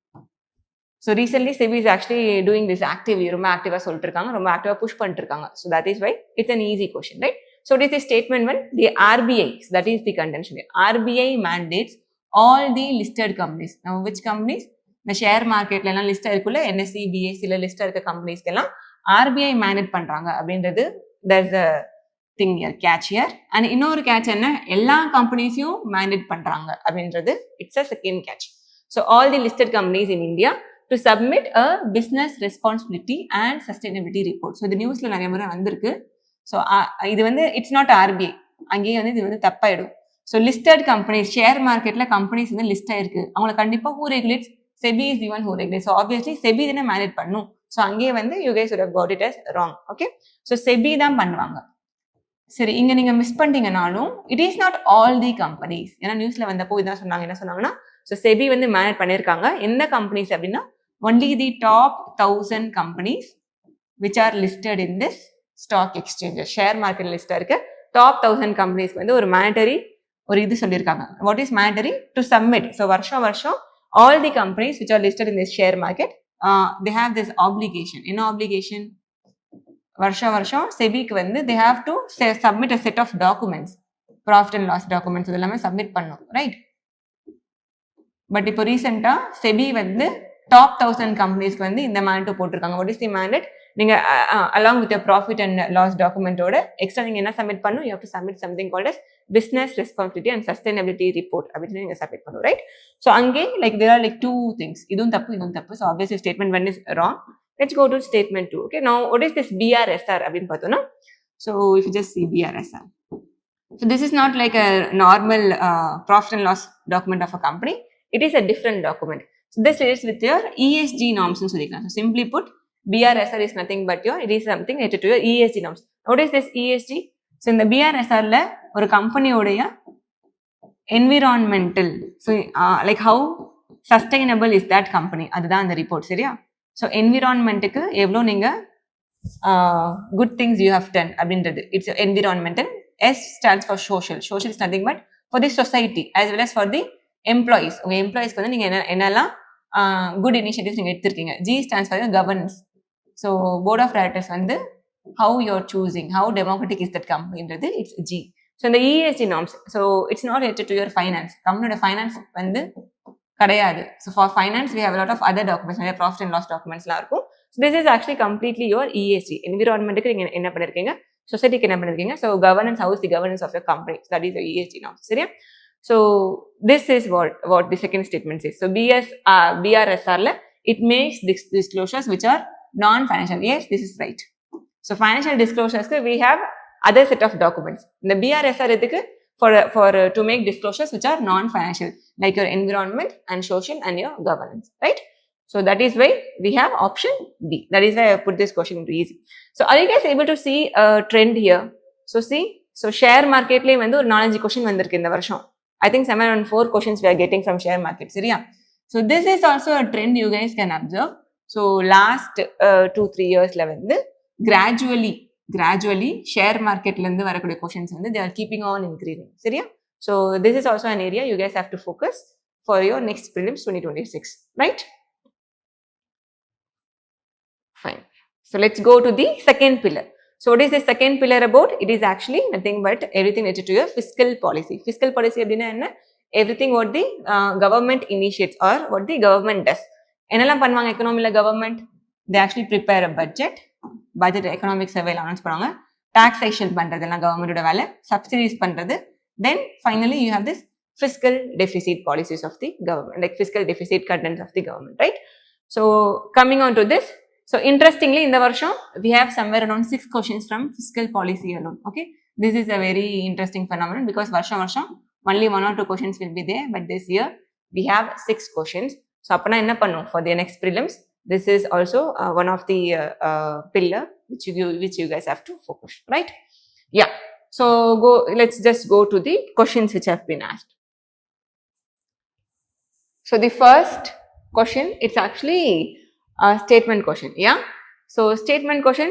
So recently SEBI is actually doing this actively, ரொம்ப ஆக்டிவா சொல்லிட்டு இருக்காங்க, ரொம்ப ஆக்டிவா push பண்ணிட்டு இருக்காங்க. So that is why it's an easy question, right? So what is the statement 1? The RBI, so that is the contention. RBI mandates all the listed companies. Now which companies? The share market la list irukula NSE BSE la list irukka companies kella RBI mandate பண்றாங்க அப்படின்றது there's a thing here, catch here. And இன்னொரு catch என்ன, எல்லா கம்பெனிஸையும் mandate பண்றாங்க அப்படின்றது it's a second catch. So all the listed companies in India to submit a business responsibility and sustainability report. So the newsல நிறைய முறை வந்திருக்கு. ஸோ இது வந்து இட்ஸ் நாட் ஆர்பிஐ, அங்கேயே வந்து இது வந்து தப்பாயிடும். ஸோ லிஸ்டட் கம்பெனிஸ், ஷேர் மார்க்கெட்ல கம்பெனிஸ் வந்து லிஸ்ட் ஆயிருக்கு, அவங்களை கண்டிப்பாக who regulates? SEBI is even who regulate. So obviously SEBI தானே மேனேஜ் பண்ணும். ஸோ அங்கேயே வந்து you guys would have got it as wrong. Okay, so SEBI தான் பண்ணுவாங்க. சரி, இங்க நீங்க மிஸ் பண்ணிட்டீங்கனாலும் it is not all the companies. ஏன்னா நியூஸ்ல வந்தப்போ இதான் சொன்னாங்க. என்ன சொன்னாங்கன்னா, ஸோ செபி வந்து மேனேஜ் பண்ணியிருக்காங்க. எந்த கம்பெனிஸ் அப்படின்னா, only the top 1000 companies which are listed in this stock exchanges. Share market லிஸ்டா இருக்கு டாப் 1000 கம்பெனிஸ்க்கு வந்து ஒரு மேண்டரி ஒரு இது சொல்லியிருக்காங்க. What is mandatory? To submit. So வருஷம் வருஷம் all the companies which are listed in this share market they have this application. என்ன ஆப்ளிகேஷன்? வருஷம் வருஷம் செபிக்கு வந்து they have to submit a set of documents, profit and loss documents, இது எல்லாமே submit பண்ணும், ரைட்? பட் இப்போ ரீசெண்டா செபி வந்து டாப் 1000 கம்பெனிஸ்க்கு வந்து இந்த மேண்டேட் போட்டிருக்காங்க. What is the mandate? நீங்க along with profit and loss டாக்குமெண்டோட எக்ஸ்ட்ரா நீங்க என்ன சப்மிட் பண்ணும்? You have to submit something called as business responsibility and sustainability report அப்படின்னு நீங்க சப்மிட் பண்ணும், ரைட்? ஸோ அங்கே like there are like two things, இதுவும் தப்பு இதுவும் தப்பு. So obviously statement 1 is wrong. Let's go to statement 2. Okay, now what is this BRSR அப்படின்னு பார்த்தோம்னா, so if you just see BRSR, so this is not like a normal profit and loss document of a company. It is a different document. So this relates with your ESG norms னு சொல்லிக்கலாம். So simply put, BRSR is nothing but it is something related to your ESG norms. What is this ESG? So இந்த BRSRல ஒரு கம்பெனியோடைய environmental, so like how sustainable is that company, அதுதான் அந்த report, சரியா? So என்விரான்மெண்ட்டுக்கு எவ்வளோ நீங்கள் good things you have done அப்படின்றது it's environmental. S stands for social. Social is nothing but for the society as well as for the employees. உங்கள் எம்ப்ளாயிஸ்க்கு வந்து நீங்கள் என்னெல்லாம் குட் இனிஷியேட்டிவ்ஸ் நீங்கள் எடுத்திருக்கீங்க. G stands for governance. So board of directors வந்து how you're choosing, how democratic is that companyன்றது it's G. So இந்த ESG norms, so it's நாட் related to your finance. கம்பெனியோட ஃபைனான்ஸ் வந்து கிடையாது. So for finance we have a lot of other documents, நிறைய profit and loss டாக்குமெண்ட்ஸ்லாம் இருக்கும். So this is actually completely your ESG. என்விரான்மெண்ட்டுக்கு நீங்கள் என்ன பண்ணிருக்கீங்க, சொசைட்டிக்கு என்ன பண்ணிருக்கீங்க. So governance, how's the governance of your company, that is ESG norms, சரியா? So this is what the second statement is. So BRSRல it makes disclosures which are non-financial. Yes, this is right. So financial disclosures we have other set of documents. இந்த BRSR எதுக்கு? For to make disclosures which are non-financial, like your environment and social and your governance, right? So that is why we have option B. That is why I put this question into easy. So are you guys able to see a trend here? So see, so share market le vandu or 4 question vandirukku indha varsham. I think somewhere around 4 questions we are getting from share market, சரியா? So this is also a trend you guys can observe. So last 2-3 years la vandu gradually share market la irundhu varakudi questions vandu they are keeping on increasing, சரியா? So this is also an area you guys have to focus for your next prelims 2026, right? Fine. So let's go to the second pillar. So what is the second pillar about? It is actually nothing but everything related to your fiscal policy. Fiscal policy அப்படின்னா என்ன? Everything what the government initiates or what the government does. என்னெல்லாம் பண்ணுவாங்க எக்கனாமியில் government? they actually prepare a budget economic சர்வேல announce பண்ணுவாங்க. Taxation பண்றதெல்லாம் கவர்மெண்டோட வேலை, சப்சிடிஸ் பண்றது. Then finally you have this fiscal deficit policies of the government, like fiscal deficit contents of the government, right? So coming on to this, so interestingly in the varsham we have somewhere around 6 questions from fiscal policy alone. Okay, this is a very interesting phenomenon because varsham only 1 or 2 questions will be there, but this year we have 6 questions. So apna enna pannum for the next prelims, this is also one of the pillar which you guys have to focus, right? Yeah, so let's just go to the questions which have been asked. So the first question, it's actually a statement question, yeah? So statement question,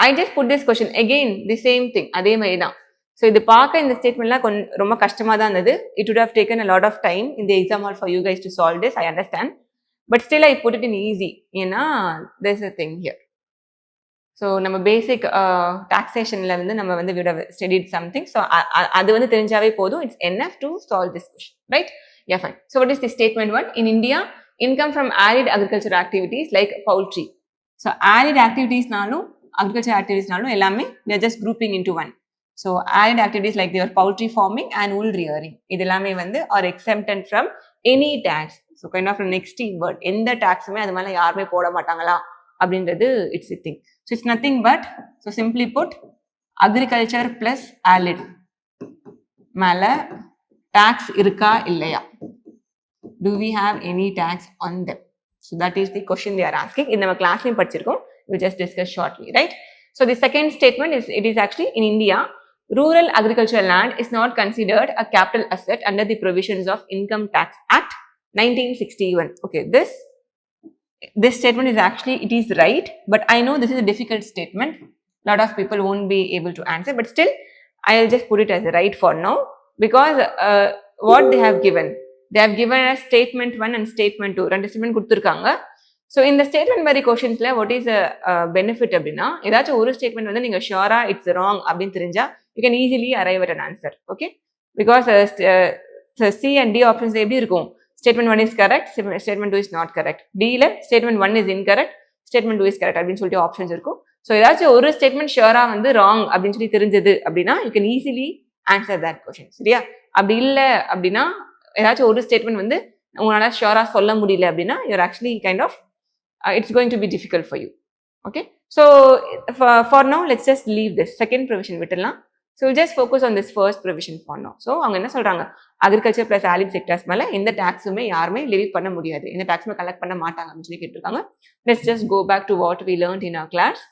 I just put this question again, the same thing, adhe mari dhaan. So idu paaka in the statement la romba kashthama dhaan irundhu. It would have taken a lot of time in the exam hall for you guys to solve this, I understand, but still I put it in easy, you know, there's a thing here. So நம்ம பேசிக் டாக்ஸேஷனில் வந்து நம்ம வந்து விட studied something. So அது வந்து தெரிஞ்சாவே போதும். It's enough to solve this question, right? Yeah, fine. So what is the statement 1? In India, income from arid agricultural activities like poultry. So arid activitiesனாலும் agriculture activitiesனாலும் எல்லாமே we are just grouping into one. So arid activities like their poultry farming and wool rearing இது எல்லாமே வந்து are exempted from any tax. So kind of next word எந்த டாக்ஸுமே அது மேலே யாருமே போட மாட்டாங்களா அப்படின்றது it's a thing. So it's nothing but, so simply put, agriculture plus allied மேல tax இருக்கா இல்லையா? Do we have any tax on them? So that is the question they are asking. In our class லையும் படிச்சிருக்கோம். We just discuss shortly, right? So the second statement is, it is actually in India, rural agricultural land is not considered a capital asset under the provisions of Income Tax Act 1961. Okay, this statement is actually, it is right, but I know this is a difficult statement. A lot of people won't be able to answer, but still I'll just put it as right for now, because what they have given a statement 1 and statement 2 ரெண்டு statement கொடுத்துருக்காங்க. So இந்த statement மாதிரி கொஷின்ஸ்ல what is benefit அப்படின்னா, ஏதாச்சும் ஒரு statement வந்து நீங்க ஷியோரா it's wrong அப்படின்னு தெரிஞ்சா you can easily arrive at an answer. Okay, because C and D options எப்படி இருக்கும்? Statement 1 is correct, statement 2 is not correct. D ல statement 1 is incorrect, statement 2 is correct அப்படின்னு சொல்லிட்டு ஆப்ஷன்ஸ் இருக்கும். ஸோ ஏதாச்சும் ஒரு ஸ்டேட்மெண்ட் ஷியோரா வந்து ராங் அப்படின்னு சொல்லி தெரிஞ்சது அப்படின்னா you can easily answer that question. சரியா? அப்படி இல்லை அப்படின்னா, ஏதாச்சும் ஒரு ஸ்டேட்மெண்ட் வந்து உங்களால ஷியோரா சொல்ல முடியல அப்படின்னா you're actually kind of it's going to be difficult for you. Okay, so for now let's just leave this second provision விட்டுலாம். So just focus on this first provision for now. So அவங்க என்ன சொல்றாங்க, agriculture plus allied sectors மேலே எந்த டாக்ஸுமே யாருமே Levy பண்ண முடியாது, எந்த டாக்ஸுமே கலெக்ட் பண்ண மாட்டாங்க அப்படின்னு சொல்லி கேட்டிருக்காங்க. Let's just go back to what we learned in our class.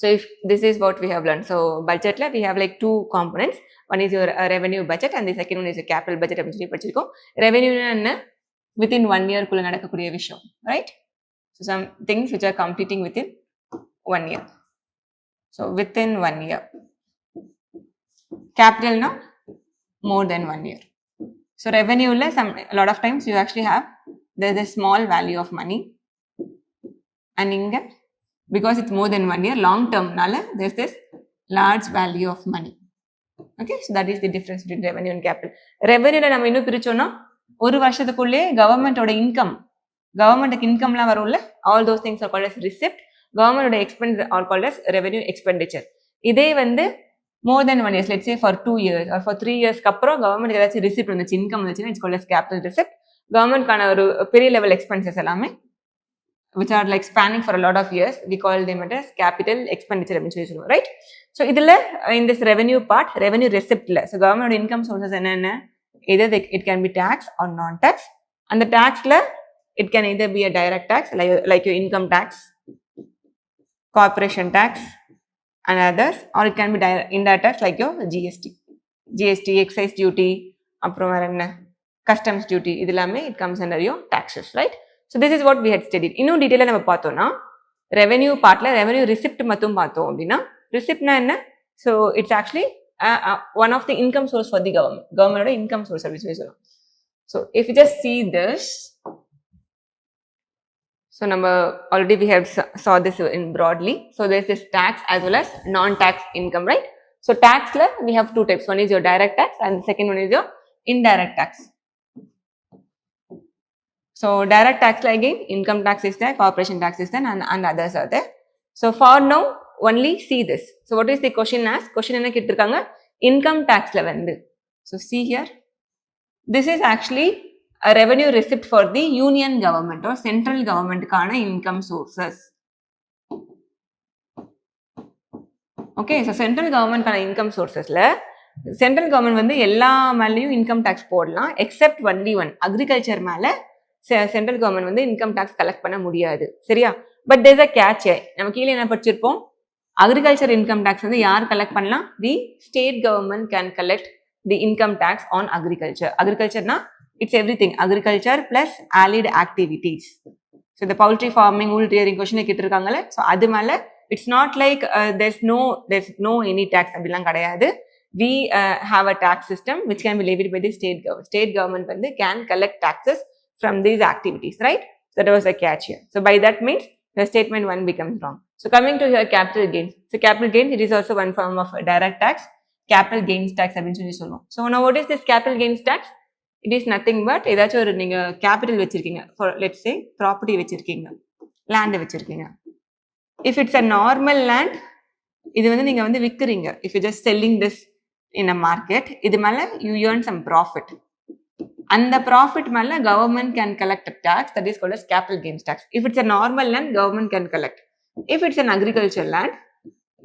So if this is what we have learned. So budget la we have like two components. One is your revenue budget and the second one is a capital budget அப்படினு சொல்லி படிச்சிருக்கோம். Revenue என்ன, within 1 year குள்ள நடக்கக்கூடிய விஷயம், right? So some things which are completing within 1 year. So within 1 year. Capital na more than 1 year. So revenue la a lot of times you actually have there's a small value of money, and inga because it's more than 1 year, long term nala there's this large value of money. Okay, so that is the difference between revenue and capital. Revenue la நம்ம இன்னும் பிரிச்சோம்னா ஒரு வருஷத்துக்குள்ளே கவர்மெண்டோட கவர்மெண்ட்டுக்கு இன்கம்லாம் வரும்ல, all those things are called as receipt. கவர்மெண்டோட expense are called as revenue expenditure. இதே வந்து more than 1 year, let's say for 2 years or for 3 years அப்புறம் கவர்மெண்ட் ஏதாச்சும் ரிசிப்ட் வந்துச்சு, இன்கம் வந்துச்சுன்னா it's called as capital receipt. கவர்மெண்ட்கான ஒரு பெரிய level expenses எல்லாமே which are like spanning for a lot of years, we call them as capital expenditure அப்படின்னு சொல்லி சொல்லுவோம், right? So இதில் in this revenue part, revenue receipt-ல so government income sources என்னென்ன, either it can be tax or non-tax. அந்த tax-ல it can either be a direct tax like your income tax, corporation tax and others, or it can be indirect tax like your GST, excise duty, அப்புறம் வேற என்ன, customs duty, இது எல்லாமே it comes under your taxes, right? So this is what we had studied. இன்னும் டீட்டெயிலாக நம்ம பார்த்தோம்னா revenue பார்ட்ல ரெவென்யூ ரிசிப்ட் மட்டும் பார்த்தோம் அப்படின்னா, ரிசிப்ட்னா என்ன? So it's actually one of the income source for the கவர்மெண்டோட இன்கம் சோர்ஸ் அப்படின்னு சொல்லி சொல்லலாம். So if you just see this, so நம்ம already we have saw this in broadly. So there is this tax as well as non-tax income, right? So taxல we have two types. One is your direct tax and the second one is your indirect tax. So direct tax like again, income tax is there, corporation tax is there, and others are there. So for now, only see this. So what is the question asked? Question enna kettirukanga, income tax la vandu. So see here, this is actually a revenue receipt for the union government or central government kana income sources. Okay, so central government kana income sources la central government vandu ella மேலயும் income tax போடலாம், except only one, agriculture மேல central government வந்து income tax collect பண்ண முடியாது. சரியா? But there's a catch. நம்ம கீழே என்ன படிச்சிருப்போம், அக்ரிகல்ச்சர் இன்கம் டாக்ஸ் வந்து யார் கலெக்ட் பண்ணலாம்? The state government can collect the income tax on agriculture. அக்ரிகல்ச்சர்னா it's everything, agriculture plus allied activities. So இந்த பவுல்ட்ரி ஃபார்மிங், wool rearing கொஸ்டினை கேட்டிருக்காங்கல்ல, ஸோ அது மேலே it's not like there's no any tax அப்படிலாம் கிடையாது. We have a tax system which can be levied by the state government. State government வந்து can collect taxes from these activities, right? That was a catch here. So by that means the statement 1 becomes wrong. So coming to your capital gains. So capital gains, it is also one form of direct tax. Capital gains tax அப்படின்னு சொல்லி சொல்லுவோம். So now what is this capital gains tax? It is nothing but ஏதாச்சும் ஒரு நீங்க capital வச்சிருக்கீங்க, for let's say property வச்சிருக்கீங்க, land வச்சிருக்கீங்க. If it's a normal land, இது வந்து நீங்க வந்து விக்கிறீங்க. If you're just selling this in a market, இது மேல you earn some profit. And the profit மேல government can collect a tax that is called as capital gains tax. If it's a normal land, government can collect. If it's an agricultural land,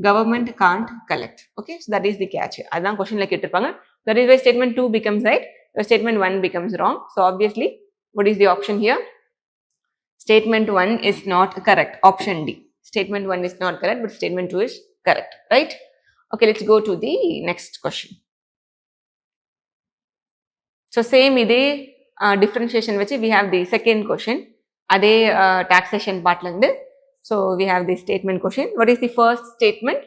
government can't collect. Okay, so that is the catch. அதான் questionல கேட்டிருப்பாங்க. That is why statement 2 becomes right, statement 1 becomes wrong. So obviously, what is the option here? Statement 1 is not correct. Option D. Statement 1 is not correct, but statement 2 is correct, right? Okay, let's go to the next question. So same இதே differentiation வச்சு we have the second question. அதே taxation partல இருந்து. So we have the statement question. What is the first statement?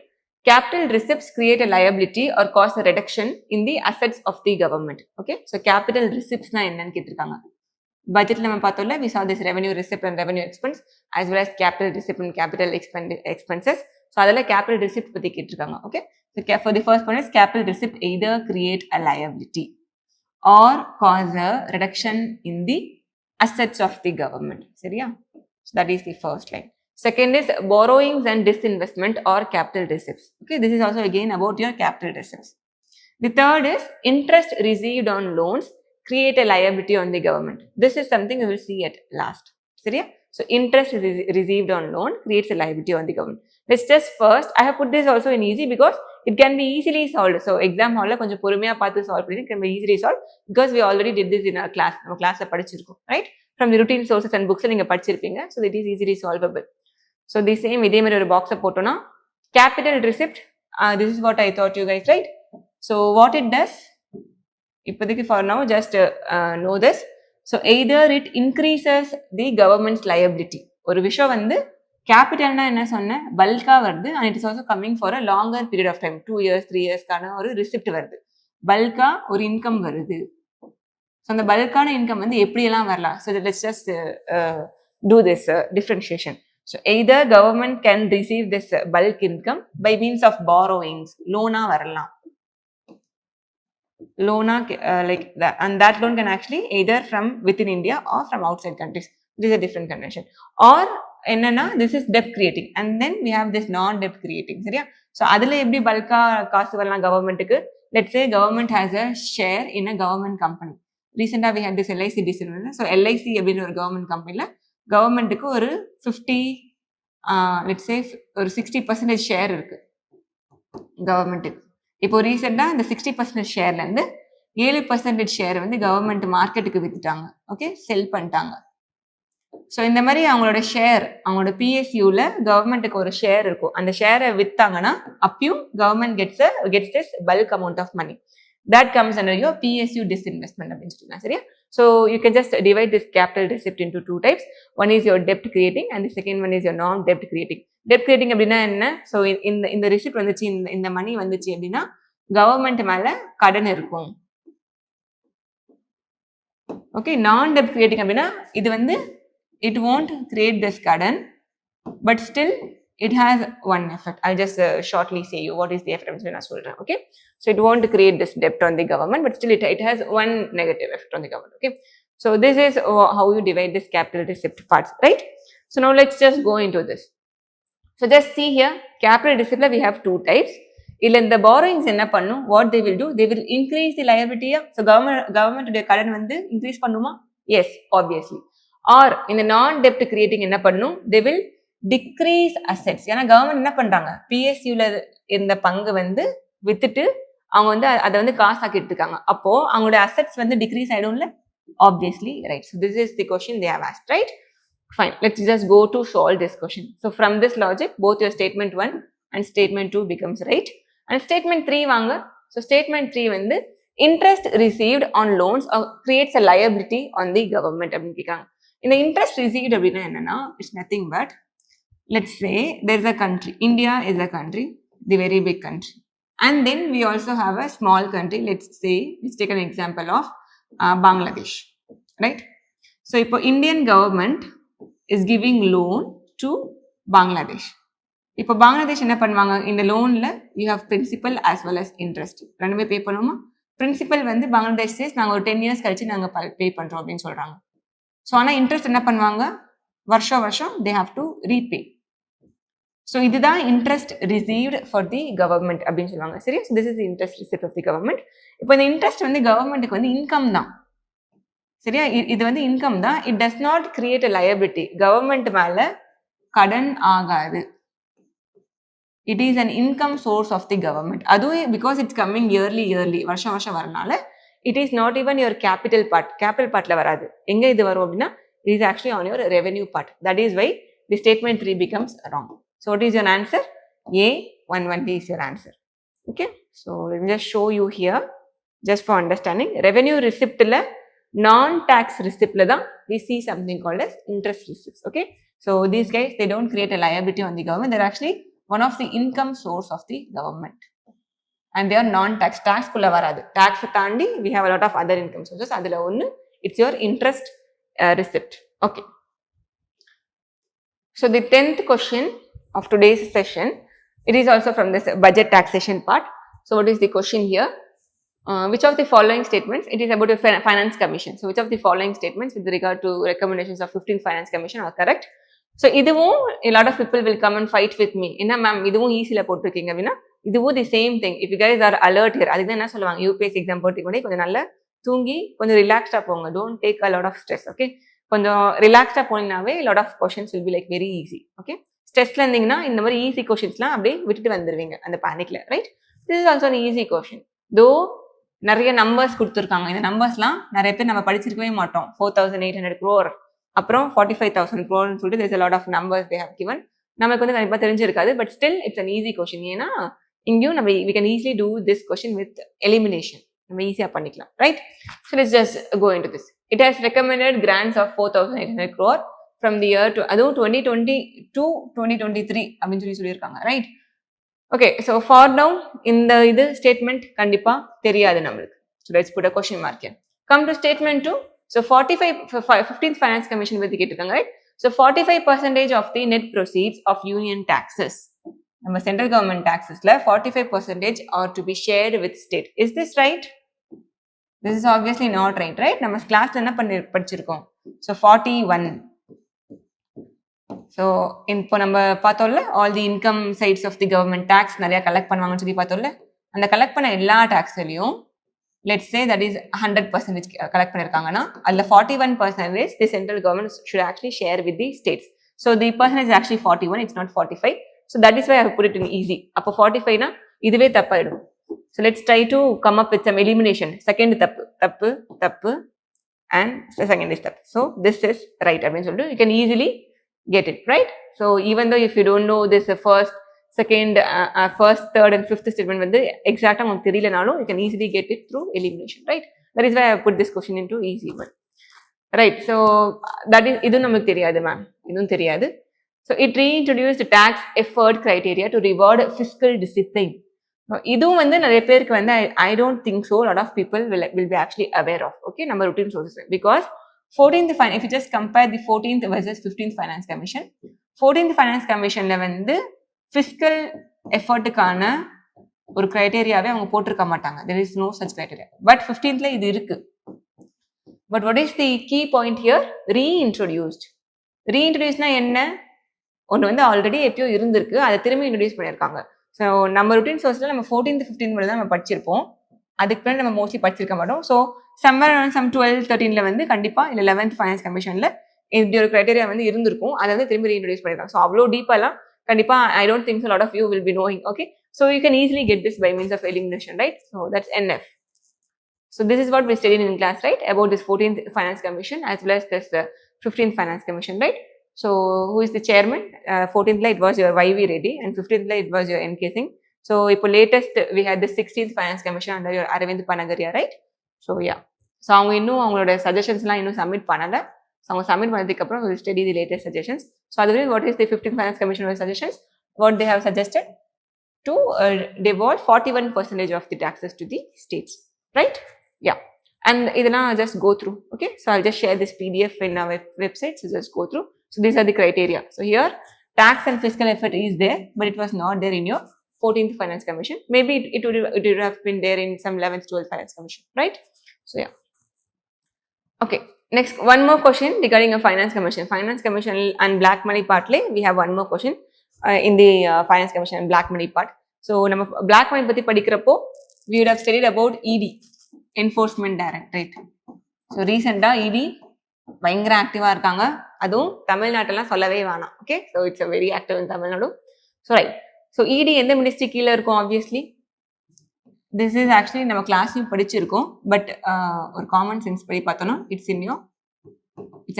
Capital receipts create a liability or cause a reduction in the assets of the government. Okay, so capital receipts na என்னன்னு கேட்டிருக்காங்க. பட்ஜெட்ல நம்ம பார்த்தோம்ல, we saw this revenue receipt and revenue expense as well as capital receipt and capital expenses. So அதெல்லாம் capital receipt பத்தி கேட்டிருக்காங்க. Okay, so for the first one is capital receipt either create a liability or cause a reduction in the assets of the government. சரியா? So that is the first line. Second is borrowings and disinvestment or capital receipts. Okay, this is also again about your capital receipts. The third is interest received on loans create a liability on the government. This is something we will see at last. சரியா? So interest received on loan creates a liability on the government. Let's just first, I have put this also in easy because it can be easily solved. So exam hall la konjam porumaiya paathu solve panni can be easily solved because we already did this in our class. நம்ம classல படிச்சிருக்கோம், right? From the routine sources and books நீங்க படிச்சிருப்பீங்க. So it is easily solvable. So the same இதே மாதிரி ஒரு பாக்ஸை போட்டோம்னா capital receipt, this is what I taught you guys, right? So what it does, இப்போதைக்கு for now just know this. So either it increases the government's liability. ஒரு விஷயம் வந்து கேபிட்டல்னா என்ன சொன்னேன், பல்கா வருது and it is also coming for a longer period of time, 2 years 3 yearsக்கான ஒரு receipt வருது, பல்கா ஒரு இன்கம் வருது. ஸோ அந்த பல்கான இன்கம் வந்து எப்படியெல்லாம் வரலாம். So let's just do this differentiation. So either government can receive this bulk income by means of borrowings, loan-ஆ வரலாம், loan-ஆ like that, and that loan can actually either from within India or from outside countries. This is a different convention. Or என்னன்னா this is debt creating and then we have this non debt creating. சரியா? So அதில் எப்படி பல்கா காசு வரலாம் கவர்மெண்ட்டுக்கு. Let's say government has a share in a government company. ரீசெண்டாக we had this LIC decision. So LIC அப்படின்னு ஒரு கவர்மெண்ட் கம்பெனியில் கவர்மெண்ட்டுக்கு ஒரு 50 லெட்ஸ் சே ஒரு 60% ஷேர் இருக்கு கவர்மெண்ட்டுக்கு. இப்போ ரீசெண்டாக இந்த 60% ஷேர்லேருந்து 7% ஷேர் வந்து கவர்மெண்ட் மார்க்கெட்டுக்கு வித்துட்டாங்க. ஓகே, செல் பண்ணிட்டாங்க. ஸோ இந்த மாதிரி அவங்களோட ஷேர், அவங்களோட பிஎஸ்யூவில் கவர்மெண்ட்டுக்கு ஒரு ஷேர் இருக்கும். அந்த ஷேரை விற்றாங்கன்னா அப்பயும் government gets this bulk amount of money. That comes under your PSU disinvestment அப்படின்னு சொல்லிக்கலாம். சரியா? So you can just divide this capital receipt into 2 types. One is your dept creating and the second one is your நான் டெப்ட் creating. டெப்ட் creating அப்படின்னா என்ன? So இந்த receipt வந்துச்சு, இந்த மணி வந்துச்சு அப்படின்னா கவர்மெண்ட் மேலே கடன் இருக்கும். ஓகே, நான் டெப்ட் கிரியேட்டிங் அப்படின்னா இது வந்து it won't create this curtain, but still it has one effect. I'll just shortly say you what is the effect நான் சொல்றேன். Okay, so it won't create this debt on the government, but still it has one negative effect on the government. Okay, so this is how you divide this capital receipt parts, right? So now let's just go into this. So just see here, capital receipt we have 2 types. இல்ல இந்த borrowings என்ன பண்ணும், what they will do, they will increase the liability. So government உடைய கடன் வந்து increase பண்ணுமா? Yes, obviously. R இந்த நான் டெப்ட் கிரியேட்டிங் என்ன பண்ணும், தே வில் டிக்ரீஸ் அசெட்ஸ். ஏன்னா கவர்மெண்ட் என்ன பண்றாங்க, பிஎஸ்யூல இருந்த பங்கு வந்து வித்துட்டு அவங்க வந்து அதை வந்து காசாக்கிட்டு இருக்காங்க. அப்போ அவங்களோட அசெட்ஸ் வந்து டிக்ரீஸ் ஆயிடும்ல, obviously, right? So this is the question they have asked, right? Fine, let's just go to solve this question. So from this logic both your statement 1 and statement 2 becomes right. And statement 3 வாங்க. So statement 3 வந்து interest received on loans creates a liability on the government அப்படின்னு கேட்காங்க. இந்த interest received அப்படின்னா என்னன்னா, it's nothing but let's say there's a country, India is a country, the very big country, and then we also have a small country. Let's take an example of Bangladesh, right? So இப்போ Indian government is giving loan to Bangladesh. இப்போ பங்களாதேஷ் என்ன பண்ணுவாங்க, இந்த லோனில் you have principal as well as interest ரெண்டுமே pay பண்ணுவோமா. Principal வந்து Bangladesh chase நாங்கள் ஒரு 10 years கழிச்சு நாங்கள் பே பண்ணுறோம் அப்படின்னு சொல்கிறாங்க. ஸோ ஆனால் இன்ட்ரெஸ்ட் என்ன பண்ணுவாங்க, வருஷம் they have to repay. So இதுதான் interest received for the government அப்படின்னு சொல்லுவாங்க. சரி, so this is the interest received of the government. இப்போ இந்த இன்ட்ரெஸ்ட் வந்து கவர்மெண்ட்டுக்கு வந்து இன்கம் தான். சரியா, இது வந்து இன்கம் தான். It does not create a liability. Government மேலே கடன் ஆகாது. It is an income source of the government. அதுவும் பிகாஸ் இட்ஸ் கம்மிங் இயர்லி வருஷம் வரனால it is not even your capital பார்ட்டில் வராது. எங்கே இது வரும் அப்படின்னா it is actually on your revenue part. That is why the statement 3 becomes wrong. So what is your answer? A 120 is your answer. Okay, so let me just show you here just for understanding. Revenue receipt la non-tax receipt la dhaan we see something called as interest receipts. Okay, so these guys, they don't create a liability on the government. They're actually one of the income source of the government, and they are non-tax. Tax kulla varadu. Tax taandi we have a lot of other income sources. Adula onnu it's your interest receipt. Okay, so the 10th question of today's session, it is also from this budget taxation part. So what is the question here? Which of the following statements, it is about a finance commission. So which of the following statements with regard to recommendations of 15th finance commission are correct? So iduvum a lot of people will come and fight with me. Enna ma'am iduvum easy la potrukkinga appadina, iduvum the same thing. If you guys are alert here, adukku enna solluvaanga, UPSC exam pothikkonde konja nalla thoongi konja relaxed ah ponga. Don't take a lot of stress. Okay, கொஞ்சம் ரிலாக்ஸ்டாக போனீங்கன்னாவே lot of questions will be like very easy. Okay, ஸ்ட்ரெஸ்ல இருந்தீங்கன்னா இந்த மாதிரி easy கொஷின்ஸ்லாம் அப்படியே விட்டுட்டு வந்துடுவீங்க அந்த பேனிக்ல. Right, this is also an easy question. Though நிறைய நம்பர்ஸ் கொடுத்துருக்காங்க. இந்த நம்பர்ஸ்லாம் நிறைய பேர் நம்ம படிச்சிருக்கவே மாட்டோம். 4800 crore, அப்புறம் 45,000 crore சொல்லிட்டு there's a lot of numbers they have given. நமக்கு வந்து கண்டிப்பாக தெரிஞ்சிருக்காது. But still it's an easy question. ஏன்னா இங்கேயும் நம்ம we can easily do this question with elimination. நம்ம ஈஸியாக பண்ணிக்கலாம். Right, so let's just go into this. It has recommended grants of 4,800 crore from the year to அதுவும் 2020 to 2023 அப்படின்னு சொல்லியிருக்காங்க. Right, okay, so for now இந்த இது statement கண்டிப்பாக தெரியாது நம்மளுக்கு. So let's put a question mark here. Come to statement 2. So 15th finance commission பற்றி கேட்டிருக்காங்க. Right, so 45% of the net proceeds of union taxes, நம்ம சென்ட்ரல் கவர்மெண்ட் டாக்ஸஸ்ல 45% are to be shared with state. Is this right? This is obviously not right, right? நம்ம கிளாஸ்ல என்ன படிச்சிருக்கோம்? So 41. So இப்போ நம்ம பார்த்தோம்ல all the income sides of the government tax நிறைய கலெக்ட் பண்ணுவாங்கன்னு சொல்லி பார்த்தோம்ல. அந்த கலெக்ட் பண்ண எல்லா டாக்ஸ்லயும் let's say that is 100% collect பண்ணிருக்காங்கன்னா அதுல 41% the central government should actually share with the states. So the percentage is actually 41, it's not 45. So that is why I have put it in easy. அப்போ 45 னா இதுவே தப்பாயிடும். So let's try to come up with some elimination. Second tappu and the second is tappu. So this is right. I mean, so you can easily get it, right? So even though if you don't know this first, second, first, third and fifth statement வந்து exact உங்களுக்கு தெரியலனாலும் you can easily get it through elimination, right? That is why I put this question into easy one. Right, so that is இது நமக்கு தெரியாது ma'am. இதுவும் தெரியாது. So it reintroduced tax effort criteria to reward fiscal discipline. இதுவும் வந்து நிறைய பேருக்கு வந்து I don't think so a lot of people will be actually aware of. Okay, நம்ம routine sources, because 14th if you just compare the 14th versus 15th finance commission, 14th finance commissionல வந்து fiscal effortக்கான ஒரு கிரைட்டீரியாவே அவங்க போட்டிருக்க மாட்டாங்க. there is no such criteria. but 15thல இது இருக்கு. but what is the key point here? reintroducedனா என்ன? ஒன்று வந்து ஆல்ரெடி எப்பயோ இருந்திருக்கு, அதை திரும்பி இன்ட்ரடியூஸ் பண்ணியிருக்காங்க. ஸோ நம்ம ருட்டீன் சோர்ஸில் நம்ம 14th 15th மட்டும் தான் நம்ம படிச்சிருப்போம். அதுக்கு பின்னாடி நம்ம மோஸ்ட்லி படிச்சிருக்க மாட்டோம். ஸோ சம்மர் சம் 12 13ல வந்து கண்டிப்பாக இல்லை 11th ஃபைனான்ஸ் கமிஷனில் இப்படி ஒரு கிரைட்டீரியா வந்து இருந்திருக்கும். அதை வந்து திரும்பி ரீஇன்ட்ரடியூஸ் பண்ணியிருக்காங்க. ஸோ அவ்வளோ டீப்பாலாம் கண்டிப்பாக I don't think so a lot of you will be knowing. Okay, so you can easily get this by means of elimination, right? So that's NF. So this is what we studied in class, right? About this 14th finance commission as well as this 15th finance commission, right? So who is the chairman? 14th it was your YV Reddy and 15th it was your NK Singh. So இப்போ latest we had the 16th finance commission under your Arvind Panagaria, right? So yeah, so அவங்க இன்னும் அவங்களோட சஜஷன்ஸ்லாம் இன்னும் submit பண்ணல. So அவங்க submit பண்ணதுக்கு அப்புறம் we'll study the latest suggestions. So அதுவே what is the 15th finance commission suggestions? What they have suggested to devolve 41% of the taxes to the states, right? Yeah, and இதெல்லாம் just go through. Okay, so I'll just share this PDF in our website. So just go through. So these are the criteria. So here tax and fiscal effort is there, but it was not there in your 14th Finance Commission. Maybe it would have been there in some 11th, 12th Finance Commission, right? So yeah. Okay, next one more question regarding a Finance Commission. Finance Commission and black money partly, we have one more question in the Finance Commission and black money part. So, நம்ம black money பத்தி படிக்கிறப்போ we would have studied about ED, Enforcement Directorate. So, recently ED பயங்கர ஆக்டிவாக இருக்காங்க. அதுவும் தமிழ்நாட்டெல்லாம் சொல்லவே வேணாம். Okay, so it's very active in Tamil Nadu. So right, so இடி எந்த மினிஸ்ட்ரி கீழே இருக்கும்? ஆப்வியஸ்லி திஸ் இஸ் ஆக்சுவலி நம்ம கிளாஸ்லையும் படிச்சிருக்கோம், பட் ஒரு காமன் சென்ஸ் படி பார்த்தோம்னா it's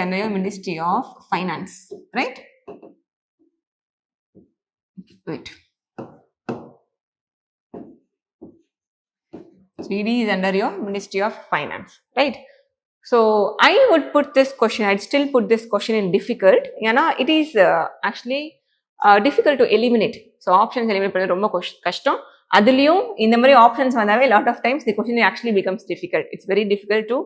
under your ministry of finance, right? Wait. So ED is under your Ministry of Finance, right? So I would put this question, I'd still put this question in difficult. It is actually difficult to eliminate. So options eliminate பண்ணது ரொம்ப கஷ்டம். அதுலயும் இந்த மாதிரி options வந்தாவே lot of times the question actually becomes difficult. It's very difficult to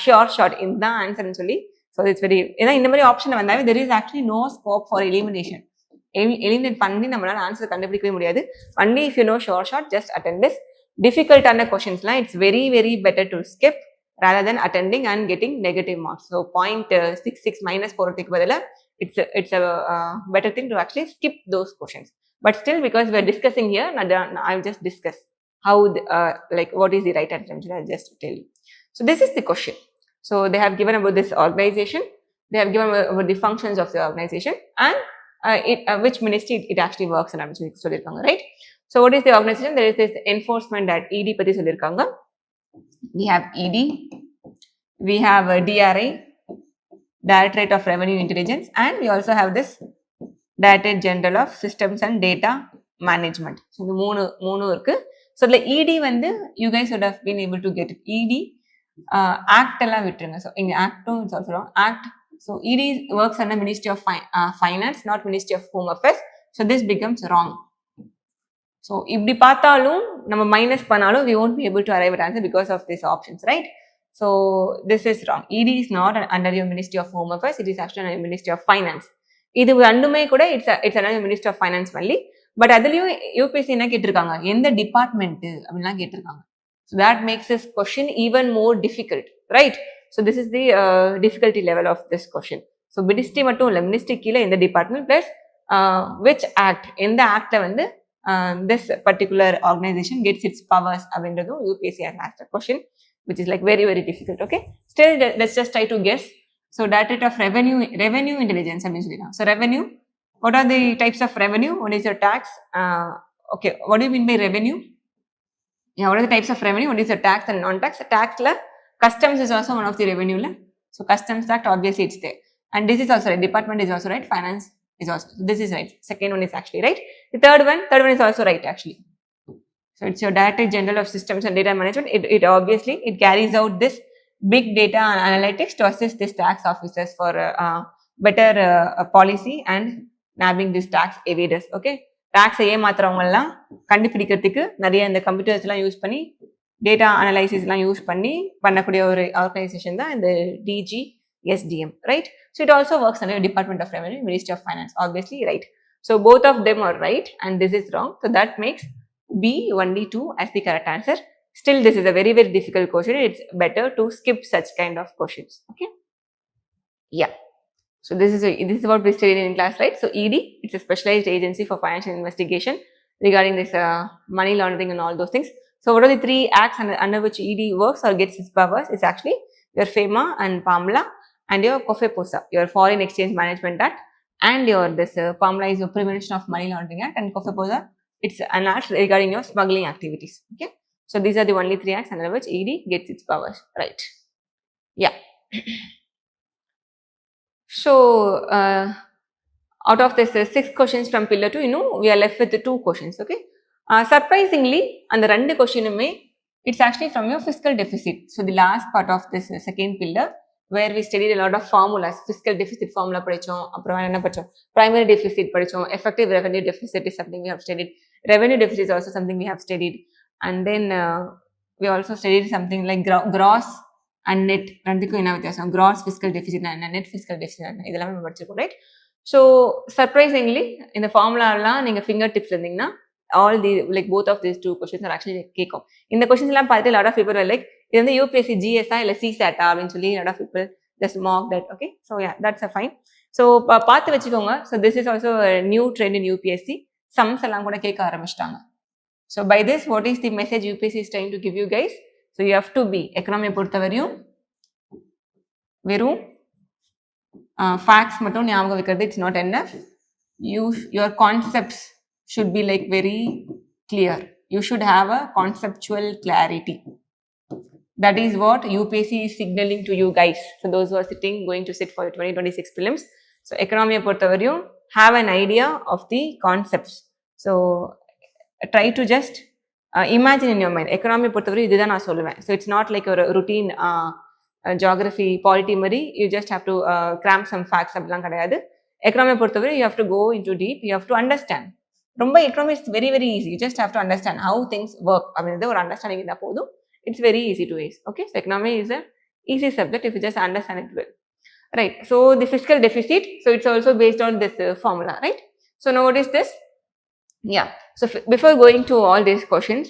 short in the answer ன்னு சொல்லி. So it's very, ஏன்னா இந்த மாதிரி ஆப்ஷன் வந்தாவே there is actually no scope for elimination. Eliminate பண்ணி நம்மளால ஆன்சர் கண்டுபிடிக்கவே முடியாது. only if you know short just attend this. Difficult ஆன கொஸ்டின்ஸ்லாம் it's very very better to skip rather than attending and getting negative marks. So 0.66 minus போறதுக்கு பதிலா it's a better thing to actually skip those questions. But still, because we are discussing here, I'll just discuss how like what is the right answer. I'll just tell you. So this is the question. So they have given about this organization, they have given about the functions of the organization and which ministry it actually works in, right? So what is the organization? There is this enforcement that ED பத்தி சொல்லிருக்காங்க. We have ED, we have DRI, Directorate of Revenue Intelligence, and we also have this Directorate General of Systems and Data Management. So இந்த மூணு இருக்கு. So the ED வந்து you guys would have been able to get it. ED act எல்லாம் விட்டுருங்க. So இங்க actum is also wrong. Act. So ED works under Ministry of Finance, not Ministry of Home Affairs. So this becomes wrong. So இப்படி பார்த்தாலும் நம்ம minus பண்ணாலும் we won't be able to arrive at answer because of these options, right? So this is wrong. ED is not under your Ministry of Home Affairs. It is actually under Ministry of Finance. இது ரெண்டுமே கூட it's under Ministry of Finance only. But அதுலயும் UPSC என்ன கேட்டிருக்காங்க, எந்த department அப்படின்லாம் கேட்டிருக்காங்க. So that makes this question even more difficult, right? So this is the difficulty level of this question. So ministry மட்டும் இல்லை, மினிஸ்ட்ரி கீழே எந்த டிபார்ட்மெண்ட் பிளஸ் which act, எந்த ஆக்ட்ல வந்து this particular organization gets its powers அப்படின்றதும் UPSC has asked a question which is like very very difficult. Okay, still let's just try to guess. So Directorate of Revenue Intelligence அப்படின்னு சொல்லிடலாம். So revenue, what are the types of revenue? What is your tax? Okay, what do you mean by revenue? Yeah, what are the types of revenue? What is the tax and non-tax? Tax la customs is also one of the revenue la. So customs tax obviously it's there, and this is also right. Department is also right. Finance is also, this is right. Second one is actually right. The third one is also right actually. So it's your Directorate General of Systems and Data Management. It obviously it carries out this big data analytics to assist these tax officers for better policy and nabbing these tax evaders. Okay, டாக்ஸை ஏமாத்துறவங்கலாம் கண்டுபிடிக்கிறதுக்கு நிறைய இந்த கம்ப்யூட்டர்ஸ்லாம் use பண்ணி data அனலைசிஸ்லாம் use பண்ணி பண்ணக்கூடிய ஒரு organisation தான் இந்த DGSDM, right? So it also works under department of revenue, ministry of finance, obviously right. So both of them are right and this is wrong. So that makes B only 2 as the correct answer. Still, this is a very very difficult question. It's better to skip such kind of questions. Okay. Yeah. So this is what we studied in class, right? So ED, it's a specialized agency for financial investigation regarding this money laundering and all those things. So what are the 3 acts under which ED works or gets its powers? It's actually your FEMA and PAMLA and your COFEPOSA, your Foreign Exchange Management Act, and your this PAMLA is your Prevention of Money Laundering Act, and COFEPOSA it's an act regarding your smuggling activities. Okay. So these are the only 3 acts under which ED gets its powers, right? Yeah. So out of this 6 questions from pillar 2, we are left with the 2 questions. Okay. Surprisingly, and the 2 questionume it's actually from your fiscal deficit. So the last part of this second pillar where we studied a lot of formulas, fiscal deficit formula படிச்சோம், அப்புறம் என்ன படிச்சோம், primary deficit படிச்சோம், effective revenue deficit is something we have studied, revenue deficit is also something we have studied, and then we also studied something like gross and net. ரெண்டுக்கும் என்ன வித்தியாசம், gross fiscal deficit and net fiscal deficit இதெல்லாம் நம்ம படிச்சிருக்கோம், right? So surprisingly இந்த ஃபார்முலாலாம் நீங்கள் finger tips இருந்தீங்கன்னா all the like both of these two questions are actually கேட்கும். இந்த கொஸ்டின்ஸ் எல்லாம் பார்த்து lot of people are like இது வந்து யூபிஎஸ்சி ஜிஎஸ்ஆ இல்லை சிசாட்டா அப்படின்னு சொல்லி lot of people just mock that. Okay, so yeah, that's a fine. So பார்த்து வச்சுக்கோங்க. So this is also new trend in UPSC. Sums எல்லாம் கூட கேட்க ஆரம்பிச்சிட்டாங்க. So by this what is the message UPSC is trying to give you guys? So you have to be எக்கனாமியை பொறுத்தவரையும் வெறும் facts மட்டும் ஞாபகம் வைக்கிறது it's not enough. Your concepts should be like very clear. You should have a conceptual clarity. That is what UPSC is signaling to you guys. So those who are going to sit for the 2026 prelims. So economy பொறுத்தவரையும் have an idea of the concepts. So try to just imagine in your mind. Economy பொறுத்தவரையும் இதுதான் நான் சொல்லுவேன். So it's not like a routine geography, polity மாதிரி you just have to cram some facts அப்படிலாம் கிடையாது. Economy பொறுத்தவரை you have to go into deep. You have to understand. ரொம்ப economy is very very easy. You just have to understand how things work. அப்படின்றது ஒரு understanding இருந்தால் போதும். It's very easy to ace. Okay, so economy is a easy subject if you just understand it well. Right, so the fiscal deficit, so it's also based on this formula, right? So now what is this? Yeah, so before going to all these questions,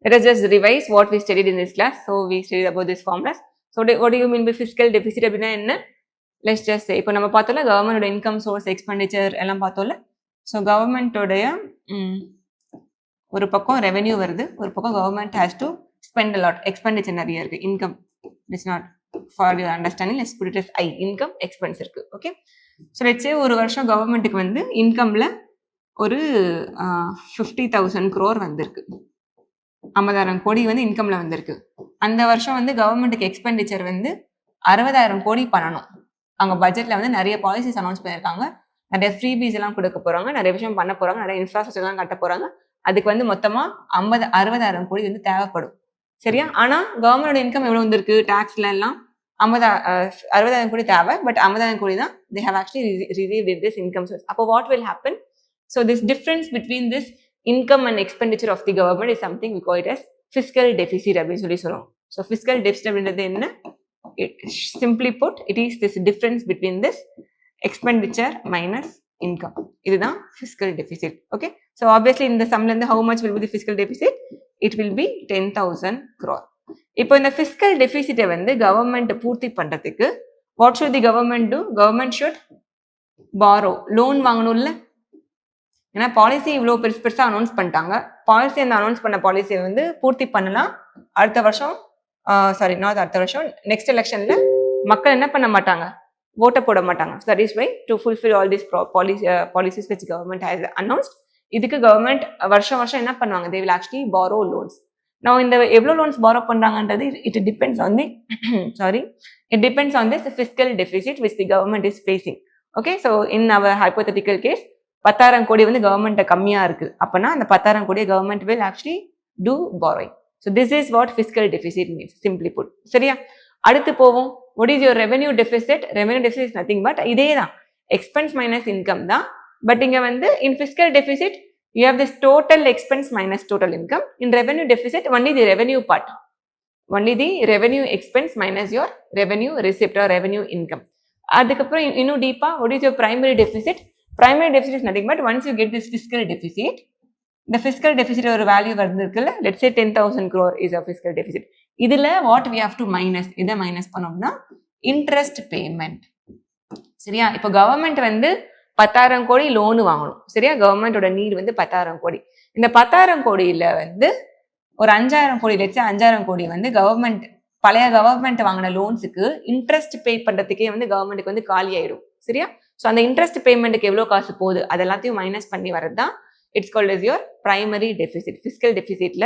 let us just revise what we studied in this class. So we studied about these formulas. So what do you mean by fiscal deficit அப்படின்னா என்ன? Let's just say இப்போ நம்ம பார்த்தோம்ல கவர்மெண்டோட income source expenditure எல்லாம் பார்த்தோம்ல. So கவர்மெண்ட்டோடைய ஒரு பக்கம் ரெவென்யூ வருது, ஒரு பக்கம் government has to spend a lot, expenditure நிறைய இருக்குது. Income it's not for your understanding, let's put it as I, income expense இருக்குது. ஓகே, ஸோ லெட்ஸ் சே ஒரு வருஷம் கவர்மெண்ட்டுக்கு வந்து இன்கமில் ஒரு 50,000 crore வந்திருக்கு, 50,000 கோடி வந்து இன்கமில் வந்திருக்கு. அந்த வருஷம் வந்து கவர்மெண்ட்டுக்கு எக்ஸ்பெண்டிச்சர் வந்து 60,000 கோடி பண்ணணும். அவங்க பட்ஜெட்டில் வந்து நிறைய பாலிசிஸ் அனௌன்ஸ் பண்ணியிருக்காங்க, நிறைய ஃப்ரீபீஸ் எல்லாம் கொடுக்க போகிறாங்க, நிறைய விஷயம் பண்ண போகிறாங்க, நிறைய இன்ஃப்ராஸ்ட்ரக்சர்லாம் கட்ட போகிறாங்க. அதுக்கு வந்து மொத்தமாக 60,000 கோடி வந்து தேவைப்படும். சரியா? ஆனால் கவர்மெண்டோட இன்கம் எவ்வளோ வந்திருக்கு டேக்ஸ்ல எல்லாம் 60,000 கோடி தேவை, பட் 50,000 கோடி தான் they have actually received this income source. அப்போ what will happen? So this difference between this income and expenditure of the government is something we call it as fiscal deficit அப்படின்னு சொல்லி சொல்லுவோம். So fiscal deficit அப்படின்றது என்ன? Simply put, it is this difference between this expenditure minus income. இதுதான் fiscal deficit. Okay, so obviously இந்த sumல இருந்து how much will be the fiscal deficit? It will be 10,000 crore. இப்போ இந்த fiscal deficit வந்து government பூர்த்தி பண்றதுக்கு what should the government do? Government should borrow, loan வாங்கணும்ல. ஏன்னா policy இவ்வளோ பெருசாக அனௌன்ஸ் பண்ணிட்டாங்க. பாலிசி அந்த அனௌன்ஸ் பண்ண பாலிசியை வந்து பூர்த்தி பண்ணலாம். அடுத்த வருஷம் அடுத்த வருஷம் நெக்ஸ்ட் எலெக்ஷன்ல மக்கள் என்ன பண்ண மாட்டாங்க, ஓட்டை போட மாட்டாங்க. So that is why to fulfil all this policies which government has announced. இதுக்கு கவர்மெண்ட் வருஷம் என்ன பண்ணுவாங்க, they will actually borrow loans. நான் இந்த எவ்வளோ லோன்ஸ் பாரோ பண்ணுறாங்கன்றது it depends on the it depends on this fiscal deficit which the government is facing. Okay, so in our hypothetical case 10,000 கோடி வந்து கவர்மெண்ட்டை கம்மியாக இருக்குது அப்படின்னா அந்த 10,000 கோடியை government will actually do borrowing. So this is what fiscal deficit means, simply put. சரியா? அடுத்து போவோம். What is your revenue deficit? Revenue deficit is nothing but இதே தான், எக்ஸ்பென்ஸ் மைனஸ் இன்கம் தான். பட் இங்கே வந்து in fiscal deficit you have this total expense minus total income. In revenue deficit only the revenue part, only the revenue expense minus your revenue receipt or revenue income. அதுக்கப்புறம் இன்னும் டீப்பாக what is your primary deficit? Primary deficit is nothing but once you get this fiscal deficit, the fiscal deficit ஒரு value வருதுக்குல்ல, let's say 10,000 crore is a fiscal deficit. இதில் what we have to minus, இதை minus பண்ணோம்னா interest payment. சரியா? இப்போ government வந்து 10,000 கோடி loan வாங்கணும். சரியா? கவர்மெண்டோட நீட் வந்து 10,000 கோடி. இந்த 10,000 கோடியில் வந்து ஒரு 5,000 கோடி, let's say 5,000 கோடி வந்து கவர்மெண்ட் பழைய கவர்மெண்ட் வாங்கின லோன்ஸுக்கு இன்ட்ரெஸ்ட் பே பண்ணுறதுக்கே வந்து கவர்மெண்ட்டுக்கு வந்து காலி ஆயிடும். சரியா? ஸோ அந்த இன்ட்ரெஸ்ட் பேமெண்ட்டுக்கு எவ்வளோ காசு போகுது அது எல்லாத்தையும் மைனஸ் பண்ணி வரது தான் it's called as your primary deficit. ஃபிஸ்கல் டெபிசிட்ல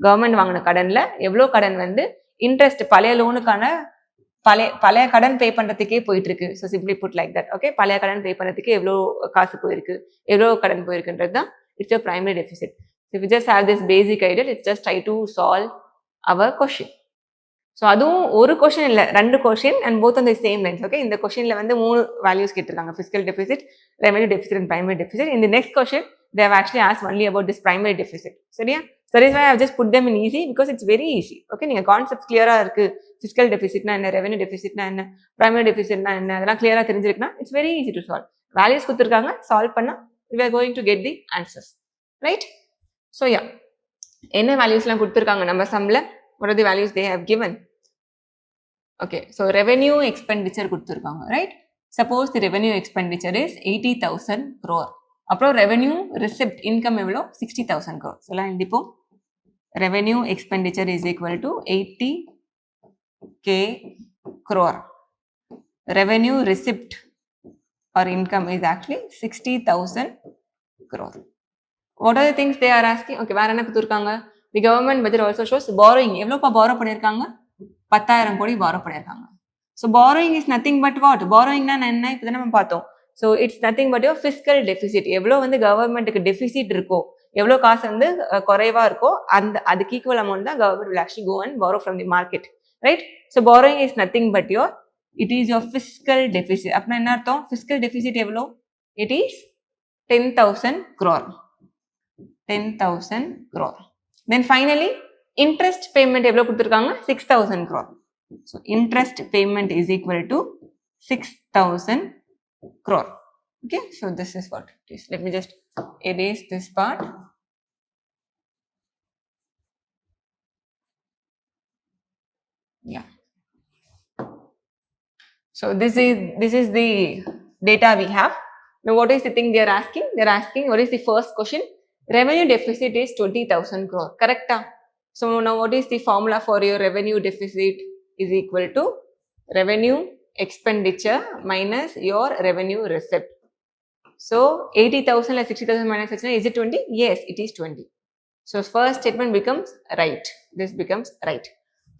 கவர்மெண்ட் வாங்கின கடனில் எவ்வளோ கடன் வந்து இன்ட்ரெஸ்ட் பழைய லோனுக்கான பழைய கடன் பே பண்ணுறதுக்கே போயிட்டு இருக்கு. So simply put like that. Okay, பழைய கடன் பே பண்ணுறதுக்கு எவ்வளோ காசு போயிருக்கு, எவ்வளோ கடன் போயிருக்குன்றது தான் it's your primary deficit. If you just have this basic idea, it's just try to solve our question. So அதுவும் ஒரு கொஷின் இல்லை, 2 question and both on the same lines. Okay, இந்த கொஷினில் வந்து 3 வேல்யூஸ் கேட்டிருக்காங்க, fiscal deficit, revenue deficit and primary deficit. இந்த next question they have actually asked only about this primary deficit. சரியா? So that is why I have just put them in easy because it's very easy. Okay, நீங்கள் concept கிளியராக இருக்கு, fiscal டெபிசிட்னா என்ன, revenue டெபிசிட்னா என்ன, primary டெபிசிட்னா என்ன, அதெல்லாம் கிளியராக தெரிஞ்சிருக்குன்னா it's very easy to solve. values கொடுத்திருக்காங்க, solve பண்ணா we are going to get the answers, right? So yeah, என்ன valuesலாம் கொடுத்திருக்காங்க நம்ம sumல, what are the values they have given? Okay, so revenue expenditure கொடுத்திருக்காங்க, right? Suppose the revenue expenditure is 80,000 crore. அப்புறம் revenue receipt income எவ்வளோ 60,000 crore. சொல்லலாம் எழுதிப்போம். Revenue expenditure is equal to 80k crore. Revenue receipt or income is actually 60,000 crore. What are the things they are asking? Okay, வேற என்ன கொடுத்திருக்காங்க? The government budget also shows borrowing. எவ்வளோப்பா borrow பண்ணியிருக்காங்க? 10,000 கோடி borrow பண்ணியிருக்காங்க. So borrowing is nothing but what? Borrowing na enna ipo நம்ம பார்த்தோம். So it's nothing but your fiscal deficit. எவ்வளோ வந்து கவர்மெண்ட்டுக்கு டெபிசிட் இருக்கோ, எவ்வளோ காசு வந்து குறைவா இருக்கோ, அந்த அதுக்கு ஈக்குவல் அமௌண்ட் தான் government will actually go and borrow from the market, right? So borrowing is nothing but your, it is your fiscal deficit. அப்படின்னா என்ன அர்த்தம்? Fiscal deficit எவ்வளோ? It is 10,000 crore. 10,000 crore. Then finally interest payment எவ்வளோ கொடுத்திருக்காங்க? 6,000 crore. So interest payment is equal to 6,000 crore. Okay, so this is what it is. Let me just erase this part. Yeah. So this is the data we have. Now what is the thing they are asking? They are asking what is the first question? Revenue deficit is 20,000 crore. Correct? So now what is the formula for your revenue deficit? Is equal to revenue expenditure minus your revenue receipt. So 80,000 like 60,000 minus 60,000, is it 20? Yes, it is 20. So first statement becomes right. This becomes right.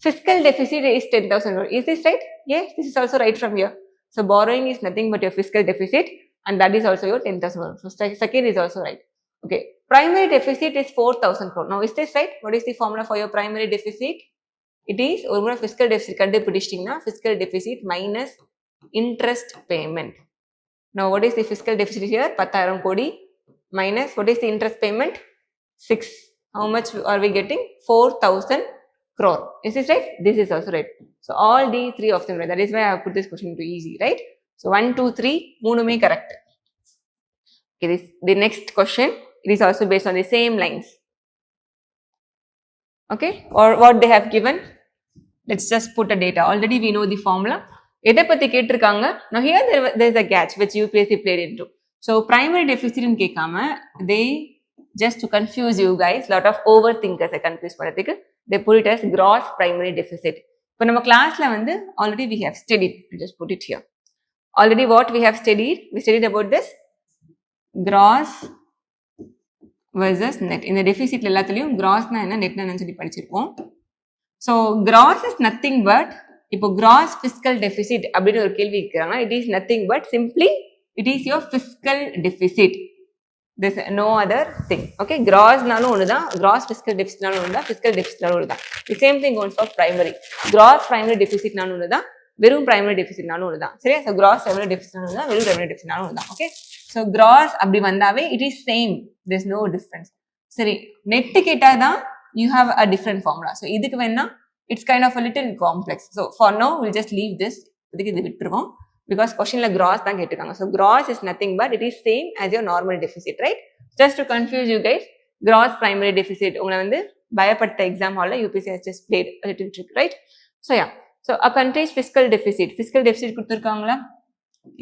Fiscal deficit is 10,000 crore. Is this right? Yes, this is also right from here. So borrowing is nothing but your fiscal deficit, and that is also your 10,000 crore. So second is also right. Okay. Primary deficit is 4,000 crore. Now is this right? What is the formula for your primary deficit? It is ஒரு முறை fiscal deficit கண்டுபிடிச்சிட்டிங்கன்னா fiscal deficit minus interest payment. Now what is the fiscal deficit here? 10,000 கோடி minus what is the interest payment? 6. How much are we getting? 4,000 crore. Is this right? This is also right. So all these three of them right. That is why I have put this question into easy, right? So 1, 2, 3 மூணுமே correct. Okay, this the next question. It is also based on the same lines. Okay, or what they have given, let's just put a data. Already we know the formula. எதை பத்தி கேட்டிருக்காங்க? Now here there is a catch which UPSC played into. So primary deficit ன்னு கேட்காம they just to confuse you guys, lot of overthinkers confuse பண்ணதுக்கு they put it as gross primary deficit. இப்போ நம்ம கிளாஸ்ல வந்து already we have studied, just put it here. Already what we have studied, we studied about this gross versus net. இந்த டெபிசிட்ல எல்லாத்துலயும் grossனா என்ன, நெட்னா என்னன்னு சொல்லி படிச்சிருப்போம். So gross is nothing but, இப்போ gross fiscal deficit அப்படின்னு ஒரு கேள்வி கேட்குறாங்க. It is nothing but simply it is your fiscal deficit. There's no other thing. Okay, grossனாலும் ஒண்ணுதான், gross fiscal deficitனாலும் ஒண்ணுதான், fiscal deficitனாலும் ஒண்ணுதான். The same thing goes for primary. Gross primary deficitனாலும் ஒண்ணுதான், வெறும் primary deficitனாலும் ஒண்ணுதான். சரியா? So gross revenue deficitனாலும் ஒண்ணுதான், வெறும் revenue deficitனாலும் ஒண்ணுதான். Okay, so gross அப்படி வந்தாவே it is same. There's no difference. சரி, net கேட்டா தான் you have a different formula. So இதுக்கு வேணா it's kind of a little complex. So for now we'll just leave this. இதுக்கு இது விட்டுருவோம். Because questionல gross தான் கேட்டிருக்காங்க. So gross is nothing but it is same as your normal deficit, right? Just to confuse you guys, gross primary deficit உங்களை வந்து பயப்படுத்த exam hall UPSC has just played a little trick, right? So yeah, so a country's fiscal deficit கொடுத்திருக்காங்களா?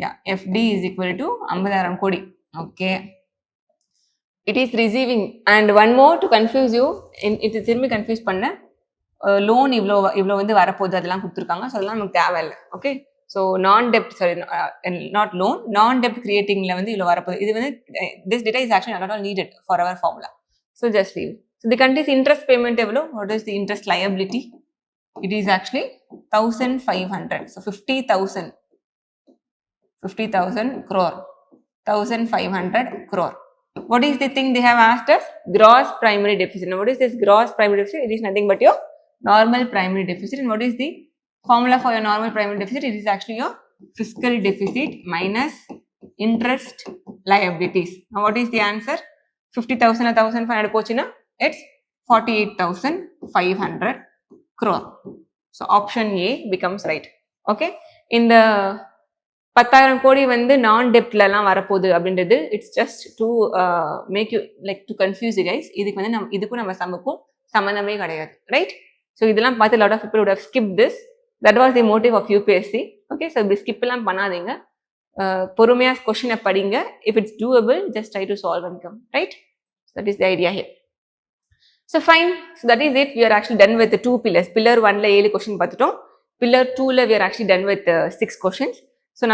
Yeah, FD is equal to 50,000 கோடி. Okay, it is receiving, and one more to confuse you, it is திரும்பி confuse பண்ண loan இவ்வளோ வந்து வரப்போகுது அதெல்லாம் கொடுத்திருக்காங்க. So அதெல்லாம் நமக்கு தேவையில்லை. Okay, so non-debt, sorry, not loan, non-debt creatingல வந்து இவ்வளோ வரப்போகுது. இது வந்து this data is actually not all needed for our formula. So just leave. So the country's interest payment எவ்வளோ? What is the interest liability? It is actually 1,500. So 50,000 crore. 1,500 crore. What is the thing they have asked us? Gross primary deficit. Now what is this gross primary deficit? It is nothing but your normal primary deficit. And what is the formula for your normal primary deficit? It is actually your fiscal deficit minus interest liabilities. Now what is the answer? 50,000 or 1,500 pochina? It's 48,500 crore. So option A becomes right. Okay. In the 10,000 கோடி வந்து நான் டெப்ட்லலாம் வரப்போகுது அப்படின்றது it's just to make you like to confuse you guys. இதுக்கு வந்து இதுக்கும் நம்ம சம்முக்கும் சம்மந்தமே கிடையாது, ரைட்? ஸோ இதெல்லாம் பார்த்து lot of people would have skip this. That was the motive of UPSC. Okay, so இப்படி ஸ்கிப்லாம் பண்ணாதீங்க, பொறுமையாக கொஷினை படிங்க. If it's doable just try to solve and come, right? That is the idea here. So fine, so that is it. We are actually done with the 2 pillars. Pillar 1 la 7 question பார்த்துட்டோம். Pillar 2 la we are actually done with 6 questions. So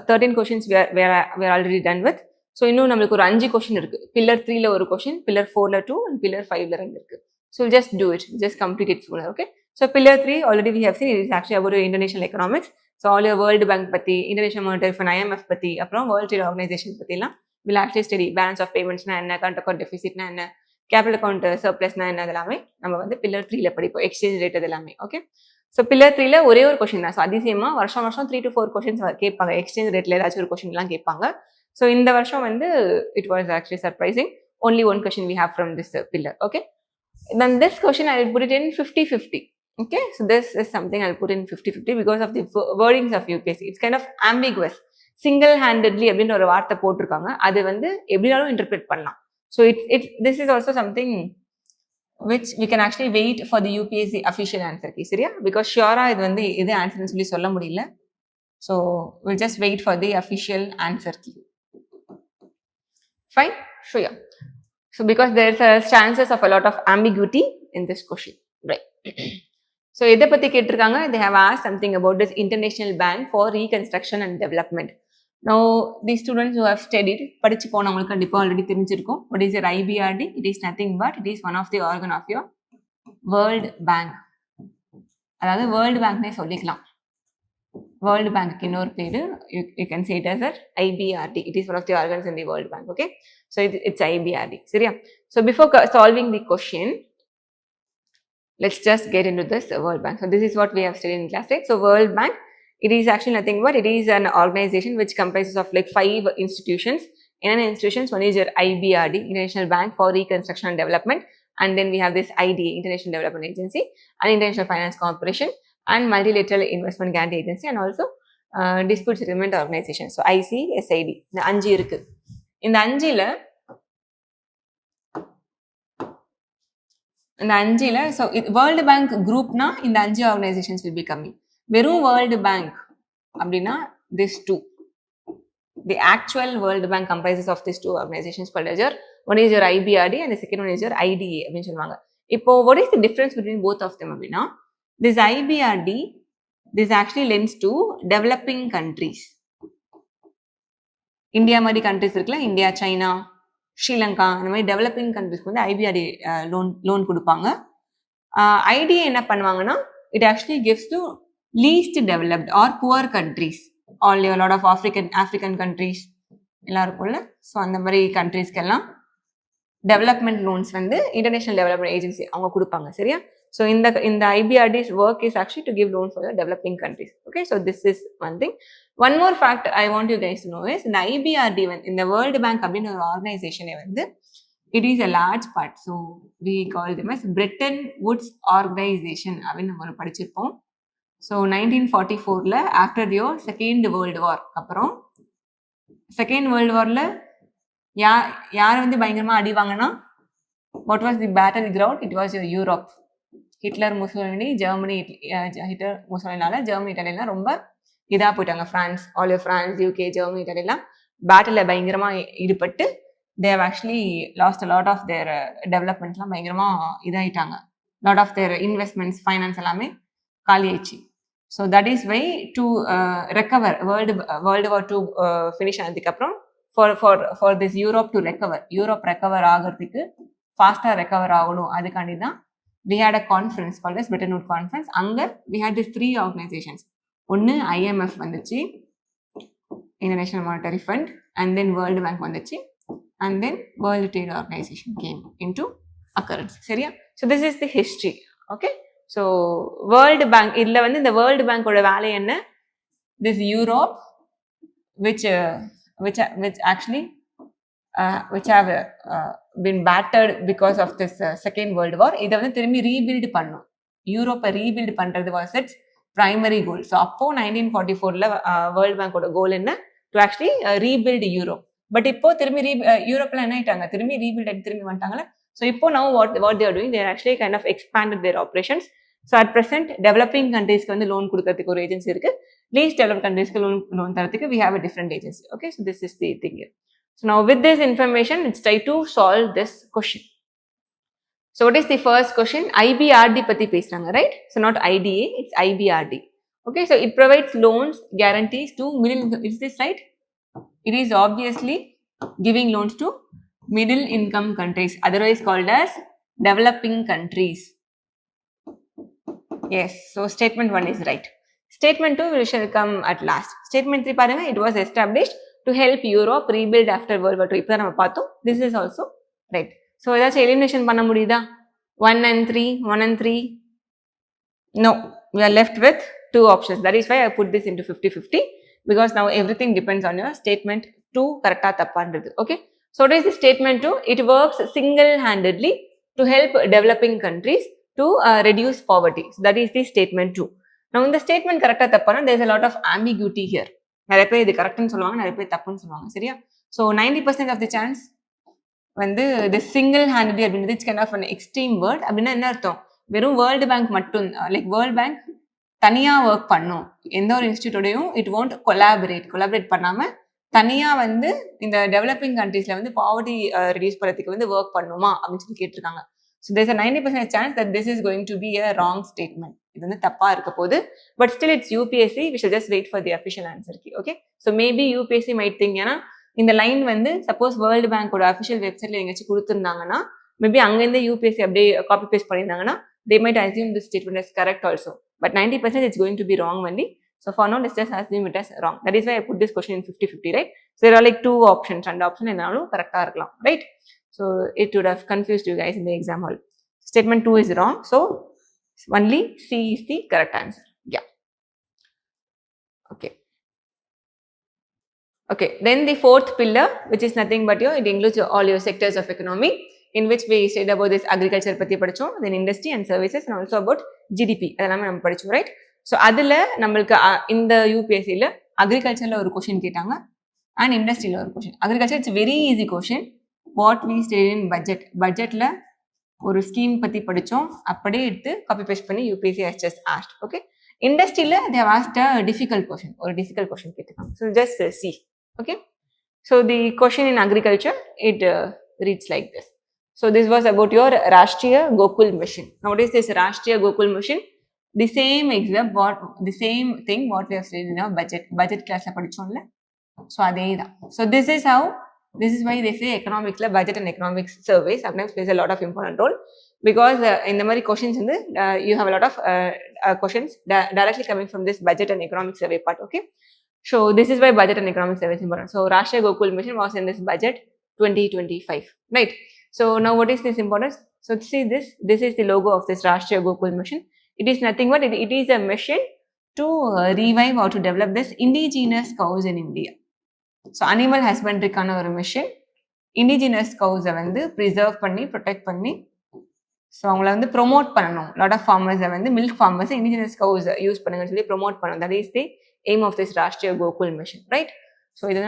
13 questions we are already done with. So இன்னும் நம்மளுக்கு ஒரு 5 question இருக்கு. Pillar 3 la ஒரு question, Pillar 4 la 2 and Pillar 5 la 2 இருக்கு. So we'll just do it, just complete it sooner, okay? So Pillar 3 already we have seen, it is actually about international economics. So all your World Bank பத்தி, International Monetary Fund, IMF பத்தி, அப்புறம் World Trade Organization பத்திலாம் we'll actually study. Balance of payments na என்ன, current account deficit na என்ன, capital account சர்ப்ளஸ்னா என்ன, அதெல்லாமே நம்ம வந்து பில்லர் 3ல படிப்போம். எக்ஸ்சேஞ்ச் ரேட் அது எல்லாமே, ஓகே? ஸோ பில்லர் 3ல ஒரே ஒரு கொஸ்டின் தான். ஸோ அதிசயமாக வருஷம் 3 to 4 கொஸ்டின்ஸ் கேட்பாங்க. எக்ஸ்சேஞ்ச் ரேட்ல ஏதாச்சும் ஒரு கொஸ்டின்லாம் கேட்பாங்க. ஸோ இந்த வருஷம் வந்து it was actually surprising. only one question we have from this pillar, okay? Then this question I will put it in 50-50, okay? So this is something I'll put in 50-50 because of the wordings of UPSC. It's kind of ambiguous. single handedly அப்படின்ற ஒரு வார்த்தை போட்டிருக்காங்க. அது வந்து எப்படினாலும் interpret பண்ணலாம். So this is also something which we can actually wait for the UPSC official answer key, சரியா? Because sure இது வந்து இது ஆன்சர்னு சொல்லி சொல்ல முடியல. So we'll just wait for the official answer key. Fine? Sure. So because there's chances of a lot of ambiguity in this question, right? So எதை பத்தி கேட்டிருக்காங்க? They have asked something about this International Bank for Reconstruction and Development. Now these students who have studied, படிச்சு போனவங்களுக்கு கண்டிப்பா already தெரிஞ்சிருக்கும். What is your IBRD? It is nothing but it is one of the organ of your World Bank. அதாவது World Bankனே சொல்லிக்கலாம். World Bank இன்னொரு பேரு, you can say it as a IBRD. It is one of the organs in the World Bank, okay? So it's IBRD, சரியா? So before solving the question, let's just get into this World Bank. So this is what we have studied in class 8. So World Bank, it is actually nothing but it is an organization which comprises of like 5 institutions. In institutions, one is your IBRD, International Bank for Reconstruction and Development, and then we have this IDA, International Development Agency, and International Finance Corporation, and Multilateral Investment Guarantee Agency, and also Dispute Settlement Organization. So ICSID. இந்த 5 இருக்கு. இந்த 5ல so World Bank groupனா இந்த 5 organizations will be coming. வெறும் World Bank அப்படின்னா this 2. The actual World Bank comprises of these 2 organizations called as your, one is your IBRD and the second one is your IDA அப்படின்னு சொல்லுவாங்க. இப்போ what is the difference between both of them அப்படின்னா, this IBRD, this actually lends to developing countries. India மாதிரி countries இருக்குல்ல, India, China, Sri Lanka, இந்த மாதிரி developing கண்ட்ரிஸ்க்கு வந்து IBRD loan கொடுப்பாங்க. ஐடியா என்ன பண்ணுவாங்கன்னா, it actually gives to least developed or poor countries, all lot of African countries எல்லாம் இருக்கும்ல. ஸோ அந்த மாதிரி கண்ட்ரிஸ்க்கெல்லாம் டெவலப்மெண்ட் லோன்ஸ் வந்து இன்டர்நேஷனல் டெவலப்மெண்ட் ஏஜென்சி அவங்க கொடுப்பாங்க, சரியா? ஸோ இந்த IBRD's work is actually to give loans for the developing countries. Okay, so this is one thing. One more fact I want you guys to know is இந்த IBRD in the World Bank அப்படின்ற ஒரு ஆர்கனைசேஷனை வந்து it is a large part. So we call them as Bretton Woods Organization அப்படின்னு நம்ம படிச்சிருப்போம். So 1944ல after your second world war அப்புறம் second world வாரில் யார் வந்து பயங்கரமாக அடிவாங்கன்னா, what was the battle ground? It was Europe. Hitler Mussolini, Hitler முசோலினால ஜெர்மனி, இட்டாலியெல்லாம் ரொம்ப இதாக போயிட்டாங்க. ஃப்ரான்ஸ், ஃப்ரான்ஸ், UK, ஜெர்மனி, இட்டாலியெல்லாம் பேட்டில் பயங்கரமாக ஈடுபட்டு they have actually lost a lot of their developments-லாம் பயங்கரமாக இதாகிட்டாங்க. lot of their investments, finance எல்லாமே காலி ஆயிடுச்சு. So that is why to recover world war 2 finish ஆனதுக்கப்புறம் for this Europe to recover ஆகிறதுக்கு ஃபாஸ்ட்டாக ரெக்கவர் ஆகணும், அதுக்காண்டி தான் we had a conference called as Bretton Woods Conference. அங்கே we had these 3 organizations. ஒன்று IMF வந்துச்சு, International Monetary Fund, and then World Bank வந்துச்சு, and then World Trade Organization came into occurrence, சரியா? So this is the history, okay? So World Bank, இதில் வந்து இந்த World Bank-ஓட வேலை என்ன? This Europe which actually which have been battered because of this second world war, இதை வந்து திரும்பி rebuild பண்ணும். யூரோப்பை ரீபில்டு பண்ணுறது was it's primary goal. So அப்போ 1944ல வேர்ல்ட் பேங்கோட கோல் என்ன, to actually rebuild Europe. But இப்போ திரும்பி யூரோப்ல என்ன ஆயிட்டாங்க, திரும்பி ரீபில்ட் ஆகி திரும்பி வந்துட்டாங்களே. ஸோ இப்போ now what they are doing, they are actually kind of expanded their operations. So at present developing countries-க்கு வந்து லோன் கொடுக்கறதுக்கு ஒரு ஏஜென்சி இருக்கு, least developed countries-க்கு லோன் தரத்துக்கு we have a different agency. Okay, so this is the thing here. So now with this information, let's try to solve this question. So what is the first question? IBRD பத்தி பேசுறாங்க, right? So not IDA, it's IBRD. Okay, so it provides loans, guarantees to middle income. Is this right? It is obviously giving loans to middle income countries, otherwise called as developing countries. Yes, so statement 1 is right. Statement 2 we shall come at last. Statement 3 பாருங்க, it was established to help Europe rebuild after World War II. இப்போ நம்ம பார்த்தோம். This is also right. So ஏதாச்சும் elimination பண்ண முடியுதா? 1 and 3, 1 and 3. No, we are left with 2 options. That is why I put this into 50-50, because now everything depends on your statement 2 correcta tappanradhu. Okay, so what is the statement 2? It works single-handedly to help developing countries to reduce poverty. So that is the statement 2. Now in the statement correcta tappana, there is a lot of ambiguity here. நிறைய பேர் இது கரெக்ட்னு சொல்லுவாங்க, நிறைய பேர் தப்புன்னு சொல்லுவாங்க, சரியா? So 90% of the chance வந்து the single handedly அப்படின்றது it's kind of an extreme word. அப்படின்னா என்ன அர்த்தம், வெறும் வேர்ல்டு பேங்க் மட்டும், லைக் வேர்ல்டு பேங்க் தனியாக ஒர்க் பண்ணும், எந்த ஒரு இன்ஸ்டியூட்டோடையும் இட் ஒன்ட் கொலாபரேட் பண்ணாமல் தனியாக வந்து இந்த டெவலப்பிங் கண்ட்ரீஸில் வந்து பாவர்ட்டி ரெடியூஸ் பண்ணுறதுக்கு வந்து ஒர்க் பண்ணுமா அப்படின்னு சொல்லி கேட்டிருக்காங்க. So there's a 90% chance that this is going to be a wrong statement. இது வந்து தப்பாக இருக்க போகுது. But still it's UPSC, we should just wait for the official answer key. Okay, so maybe UPSC might think, ஏன்னா இந்த line வந்து suppose world பேங்கோட official வெப்சைட்ல எங்கேயாச்சும் கொடுத்துருந்தாங்கன்னா, மேபி அங்கேருந்து யூபிஎஸ்சி அப்படியே காப்பி பேஸ்ட் பண்ணியிருந்தாங்கன்னா, they might assume this statement as correct also. But 90% it's going to be wrong only. So for now, let's just assume it as wrong. That is why I put this question in 50-50, right? So there are like 2 options, and option ennalu correct ah irukkalam, right? So it would have confused you guys in the exam hall. Statement 2 is wrong, so only C is the correct answer. Yeah. Okay, then the fourth pillar, which is nothing but it includes all your sectors of economy, in which we studied about this agriculture பத்தி படிச்சோம், then industry and services, and also about GDP. அதெல்லாம் நம்ம படிச்சோம், right? So அதுல நம்மளுக்கு இந்த யூபிஎஸ்சியில் அக்ரிகல்ச்சரில் ஒரு question கேட்டாங்க, அண்ட் இண்டஸ்ட்ரியில் ஒரு கொஷின். Agriculture it's very easy question. What we studied in பட்ஜெட்டில் ஒரு ஸ்கீம் பற்றி படித்தோம், அப்படியே எடுத்து காப்பி பேஸ்ட் பண்ணி UPSC has just asked. Okay, இண்டஸ்ட்ரியில் they have asked a difficult question, ஒரு டிஃபிகல்ட் கொஷின் கேட்டிருக்காங்க. So just see. Okay, so the question in agriculture, it reads like this. So this was about your Rashtriya Gokul Mission. Now what is this Rashtriya Gokul Mission? The same exam, the same thing what we have studied in our budget class la padichomla. So adeyda. So this is why they say economics la budget and economics survey sometimes plays a lot of important role, because in the mari questions in the you have a lot of questions directly coming from this budget and economic survey part. Okay, so this is why budget and economic survey is important. So Rashtriya Gokul Mission was in this budget 2025, right? So now what is this importance? So see this is the logo of this Rashtriya Gokul Mission. It is nothing but it is a mission to revive or to develop this indigenous cows in India. So animal husbandry kana or mission, indigenous cows வந்து preserve பண்ணி protect பண்ணி, so அவங்கள வந்து promote பண்ணணும். Lot of ஃபார்மர்ஸை வந்து milk ஃபார்மர்ஸை indigenous கவுஸ் use பண்ணுங்கன்னு சொல்லி promote பண்ணணும். That is the aim of this Rashtriya Gokul Mission, right? So இது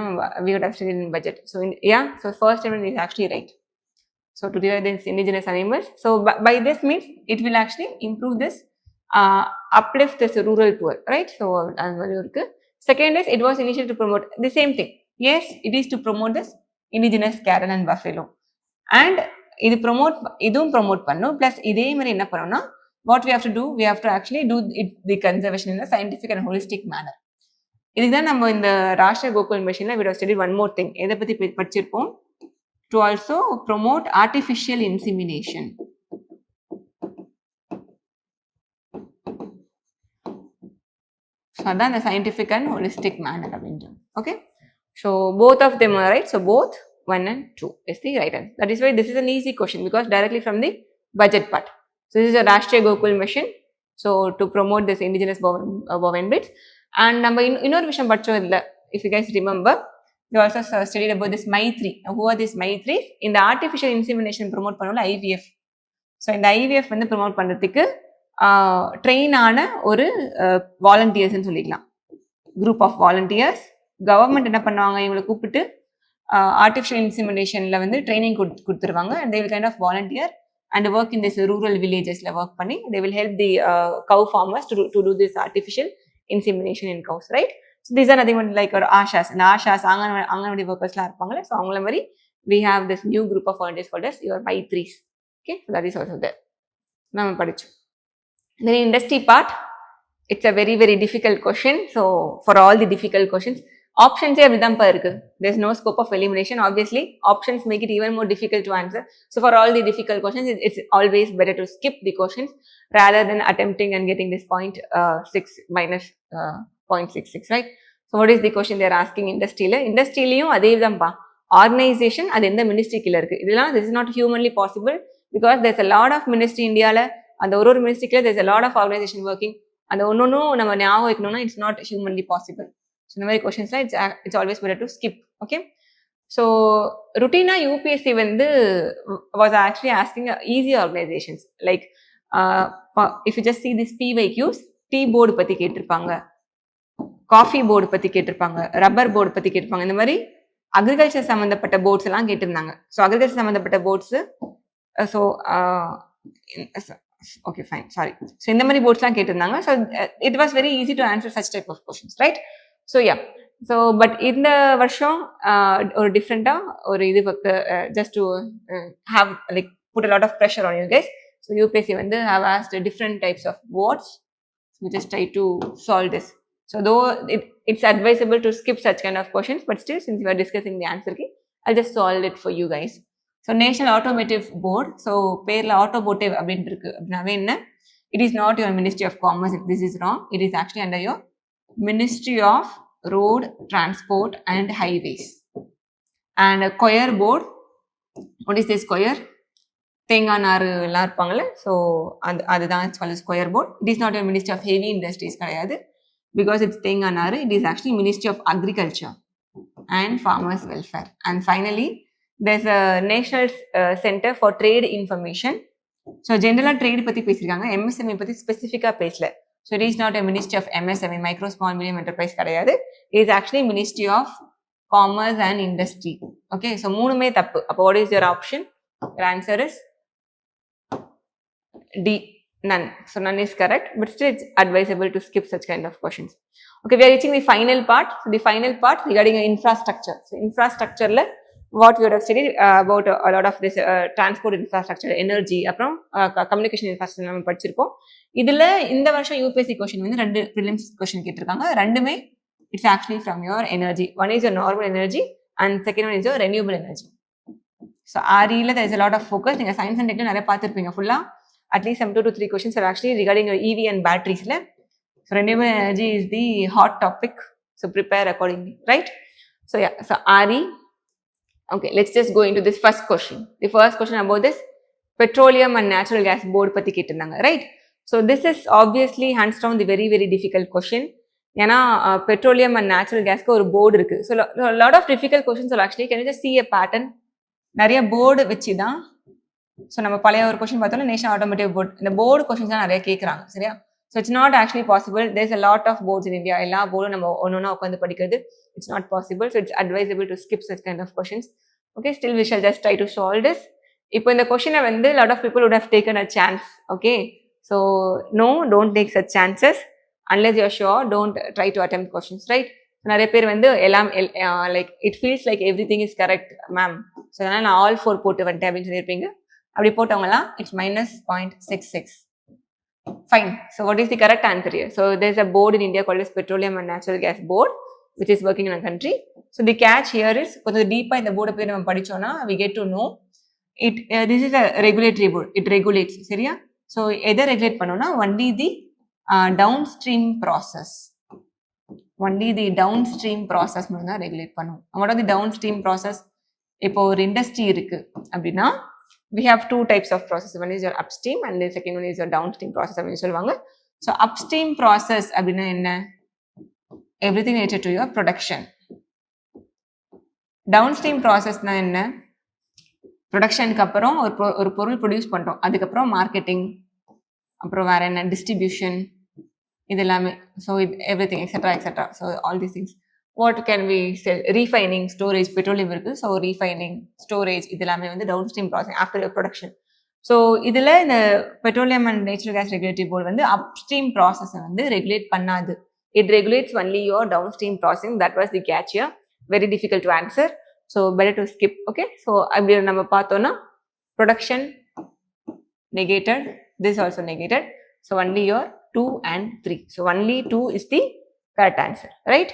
we would have studied in budget. So so first statement is actually right. So to revive these indigenous animals, so by this means it will actually improve this, uplift this rural poor, right? So அது மாதிரி இருக்கு. Second is it was initially to promote the same thing. Yes, it is to promote this indigenous cattle and buffalo, and இதுவும் promote பண்ணும். Plus இதே மாதிரி என்ன பண்ணோம்னா, what we have to do, we have to actually do the conservation in scientific and holistic manner. இதுக்கு தான் நம்ம இந்த ராஷ்டிரிய கோகுல் மிஷன்ல we have studied one more thing. எதை பத்தி படிச்சிருப்போம்? To also promote artificial insemination. அதான் இந்த சயின்டிஃபிக் அண்ட் ஹோலிஸ்டிக் மேனர் அப்படின்றது. Okay, so both of them are right. So both 1 and 2 is the right answer. That is why this is an easy question, because directly from the budget part. So this is a Rashtriya Gokul Mission, so to promote this indigenous bovine breeds. And number இன்னொரு விஷயம் படிச்சோம் இல்ல, if you guys remember, we also studied about this Maitri. Now who are these Maitris? இந்த artificial insemination promote பண்ணோம்ல, IVF. So இந்த IVF வந்து promote பண்றதுக்கு train ஆன ஒரு வாலண்டியர்ஸ்ன்னு சொல்லிக்கலாம். Group of volunteers. கவர்மெண்ட் என்ன பண்ணுவாங்க, இவங்களை கூப்பிட்டு ஆர்டிஃபிஷியல் இன்சிமினேஷனில் வந்து ட்ரைனிங் கொடுத்துருவாங்க. And they will kind of volunteer and work in this rural villages la work panni they will help the cow farmers to do this artificial insemination in cows, right? So these are nothing but like our ashas, and ashas anganwadi workers la irupanga. So avangala mari we have this new group of volunteers called as your by3s. Okay, so that is also there. Nama padichu. Then industry part, it's a very very difficult question. So for all the difficult questions, options அப்படிதான்ப்பா இருக்கு. There's no scope of elimination. Obviously, options make it even more difficult to answer. So for all the difficult questions, it's always better to skip the questions rather than attempting and getting this 0.6 minus 0.66, right? So what is the question they are asking industry-ல? Industry-லயும் அதே தான்ப்பா. Organization அது எந்த ministry கீழ இருக்கு. இதெல்லாம் this is not humanly possible because there's a lot of ministry Indiaல. அந்த ஒரு ministry-ல there's a lot of organization working. அந்த ஒன்னொன்னும் நம்ம ஞாபகம் வைக்கணும்னா it's not humanly possible. So இந்த மாதிரி questions it's always better to skip. Okay, so routine UPSC வந்து was actually asking easy organizations like if you just see this PYQs, tea board பத்தி கேட்டிருப்பாங்க, coffee board பத்தி கேட்டிருப்பாங்க, rubber board பத்தி கேட்டிருப்பாங்க. இந்த மாதிரி அக்ரிகல்ச்சர் சம்மந்தப்பட்ட போர்ட்ஸ் எல்லாம் கேட்டிருந்தாங்க. ஸோ அக்ரிகல்ச்சர் சம்மந்தப்பட்ட boards so okay fine, sorry. So இந்த மாதிரி போர்ட்ஸ்லாம் கேட்டிருந்தாங்க. So it was very easy to answer such type of questions, right? So yeah, so but இந்த வருஷம் ஒரு டிஃப்ரெண்ட்டாக ஒரு இது just to have like put a lot of pressure on you guys. So UPSC வந்து have asked different types of words. So we just try to solve this. So though it's advisable to skip such kind of questions, but still since we are discussing the answer key, I'll just solve it for you guys. So National Automotive Board, so பேரில் automotive அப்படின்னு இருக்கு அப்படின்னாவே என்ன, it is not your Ministry of Commerce. If this is wrong, it is actually under your Ministry of Road Transport and Highways. And a choir board, what is this choir? தேங்காய் நாறு எல்லாம் இருப்பாங்கல்ல, so அதுதான் it's called coir board. It is not your ministry of heavy industries கிடையாது, because it's தேங்காய் நாறு. It is actually ministry of agriculture and farmers welfare. And finally there's a National Center for Trade Information. So ஜென்ரலாக trade பற்றி பேசியிருக்காங்க, MSME பற்றி ஸ்பெசிஃபிக்காக பேசல. So it is not a ministry of MSME, micro small medium enterprise கிடையாது. It is actually ministry of commerce and industry. Okay, so மூணுமே தப்பு. அப்போ what is your option? Your answer is D, none. So none is correct, but still it's advisable to skip such kind of questions. Okay, we are reaching the final part. So the final part regarding infrastructure. So infrastructure la what we would have studied about a lot of this transport infrastructure, energy, அப்புறம் communication infrastructure நம்ம படிச்சிருப்போம். இதுல இந்த வருஷம் UPSC question வந்து 2 prelims question கேட்டிருக்காங்க. ரெண்டுமே it's actually from your energy. One is your normal energy and second one is your renewable energy. So RE la there is a lot of focus. நீங்க science and டெக்ல நிறைய பார்த்துருப்பீங்க. ஃபுல்லா at least some 2 to 3 questions are actually regarding your EV and batteries. So renewable energy is the hot topic. So prepare accordingly, right? So yeah, so RE. Okay, let's just go into this first question. The first question about this Petroleum and Natural Gas Board பத்தி கேட்டிருந்தாங்க, right? So this is obviously hands down the very very difficult question. ஏன்னா petroleum and natural gasக்கு ஒரு board இருக்கு. So a lot of difficult questions are actually, can you just see a pattern? நிறைய board வச்சு தான். So நம்ம பழைய ஒரு question பார்த்தோம்னா நேஷனல் ஆட்டோமேட்டிவ் போர்ட், இந்த போர்டு கொஸ்டின்ஸ் தான் நிறைய கேட்குறாங்க, சரியா? So it's not actually possible. There's a lot of boards in India. எல்லா போர்டும் நம்ம ஒன்று உட்காந்து படிக்கிறது it's not possible. So it's advisable to skip such kind of questions. Okay, still we shall just try to solve this. இப்போ இந்த கொஸ்டினை வந்து lot of people would have taken a chance. Okay, so no, don't take such chances unless you are sure. Don't try to attempt questions, right? நிறைய பேர் வந்து எல்லாம் like it feels like everything is correct ma'am, so அதனால் நான் all 4 போட்டு வந்துட்டேன் அப்படின்னு சொல்லியிருப்பீங்க. அப்படி போட்டவங்கலாம் it's -0.66. Fine. So what is the correct answer here? So there is a board in India called as petroleum and natural gas board which is working in a country. So the catch here is, கொஞ்சம் டீப்பாக இந்த போர்டை போய் நம்ம படித்தோம்னா we get to know it this is a regulatory board. It regulates, சரியா? So எதை regulate பண்ணோம்னா only the downstream process. Only the downstream process மட்டும் தான் ரெகுலேட் பண்ணும். What are the downstream process? இப்போ ஒரு industry இருக்கு அப்படின்னா we have 2 types of process. One is your upstream and the second one is your downstream process அப்படினு சொல்லுவாங்க. So upstream process அப்படினா என்ன? Everything related to your production. Downstream process na என்ன? ப்ரொடக்ஷனுக்கு அப்புறம் ஒரு பொருள் ப்ரொடியூஸ் பண்ணுறோம், அதுக்கப்புறம் மார்க்கெட்டிங், அப்புறம் வேறு என்ன டிஸ்ட்ரிபியூஷன் இது எல்லாமே. So everything etc. So all these things. What can we sell? Refining, storage, petroleum இருக்குது. ஸோ refining, storage இது எல்லாமே வந்து downstream processing after your production. So இதில் இந்த petroleum and natural case regulatory board வந்து அப்ஸ்ட்ரீம் ப்ராசஸை வந்து ரெகுலேட் பண்ணாது. It regulates only your downstream processing. That was the catch here. Very difficult to answer. So better to skip. Okay. So அப்படி நம்ம பார்த்தோம்னா production negated. This also negated. So only your 2 and 3. So only 2 is the correct answer. Right.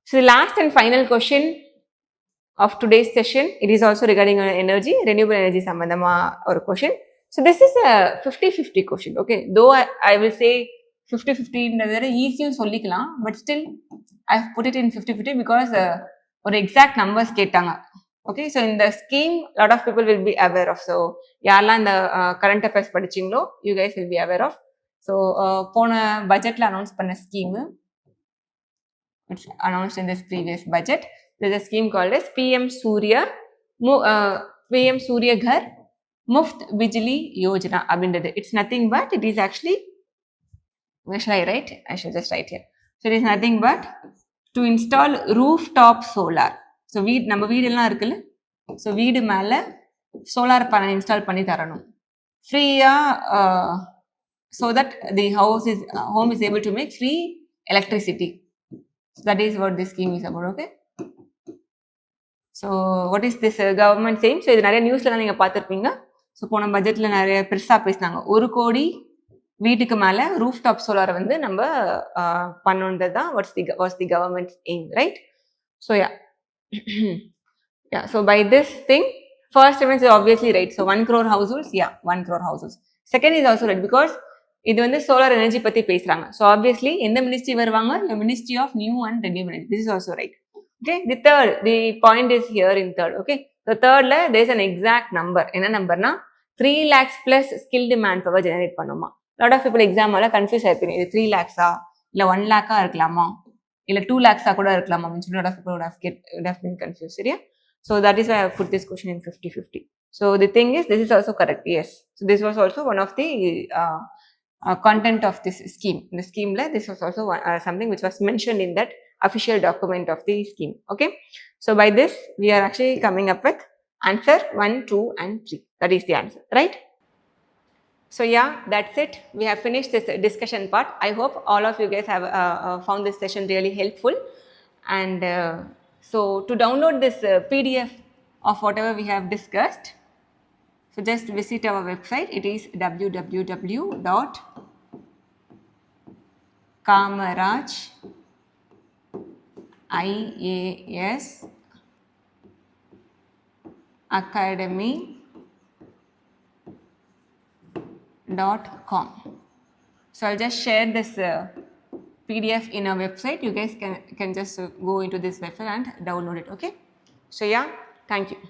So the last and final question of today's session. It is also regarding energy, renewable energy sambandhama or question. So this is a 50-50 question. Okay. Though I will say 50-50 ஈஸியும் சொல்லிக்கலாம், but still I have put it in 50-50 because ஒரு exact numbers கேட்டாங்க. Okay, so இந்த scheme lot of people will be aware of. So யாரெல்லாம் இந்த current affairs படிச்சிங்களோ you guys will be aware of. So போன பட்ஜெட்டில் அனௌன்ஸ் பண்ண scheme, it's announced in this previous budget. there's a scheme called as PM Surya Ghar Muft Bijli Yojana அப்படின்றது. It's nothing but it is actually, where shall I write? I should just write here. So it is nothing but to install rooftop solar. So நம்ம வீடெல்லாம் இருக்குல்ல, so வீடு மேலே solar panel install பண்ணி தரணும் ஃப்ரீயாக, so that the home is able to make free electricity. So that is what this scheme is about. Okay. So what is this government saying? So இது நிறைய நியூஸ்லாம் நீங்கள் பார்த்துருப்பீங்க. ஸோ போன பட்ஜெட்டில் நிறைய பெருசாக பேசினாங்க. 1 கோடி வீட்டுக்கு மேலே ரூஃப் டாப் சோலாரை வந்து நம்ம பண்ணுன்றது தான் what's the government aim, right? So so by this thing first is obviously right. So 1 crore households, 1 crore households. Second is also right because இது வந்து சோலார் எனர்ஜி பற்றி பேசுகிறாங்க. ஸோ ஆப்வியஸ்லி எந்த மினிஸ்ட்ரி வருவாங்க? Ministry of new and renewable energy. This is also right. Okay, the point is here in third. Okay, so third la there is an exact number. என்ன நம்பர்னா 3 lakhs plus skilled manpower generate பண்ணுமா. lot of people exam la confuse ஆயிருப்பீங்க. இது 3 lakhs இல்ல 1 lakh இருக்கலாமா இல்ல 2 lakhs கூட இருக்கலாமா அப்படின்னு சொல்லி lot of people would have been confused. சரியா? So that is why I have put this question in 50-50. So the thing is, this is also correct. Yes, so this was also one of the content of this scheme. In the scheme la this was also something which was mentioned in that official document of the scheme. Okay, so by this we are actually coming up with answer 1, 2 and 3. That is the answer, right? So yeah, that's it. We have finished this discussion part. I hope all of you guys have found this session really helpful. And so to download this PDF of whatever we have discussed, so just visit our website. It is www.kamaraj IAS academy.com. So I'll just share this PDF in our website. You guys can just go into this website and download it. Okay, so yeah, thank you.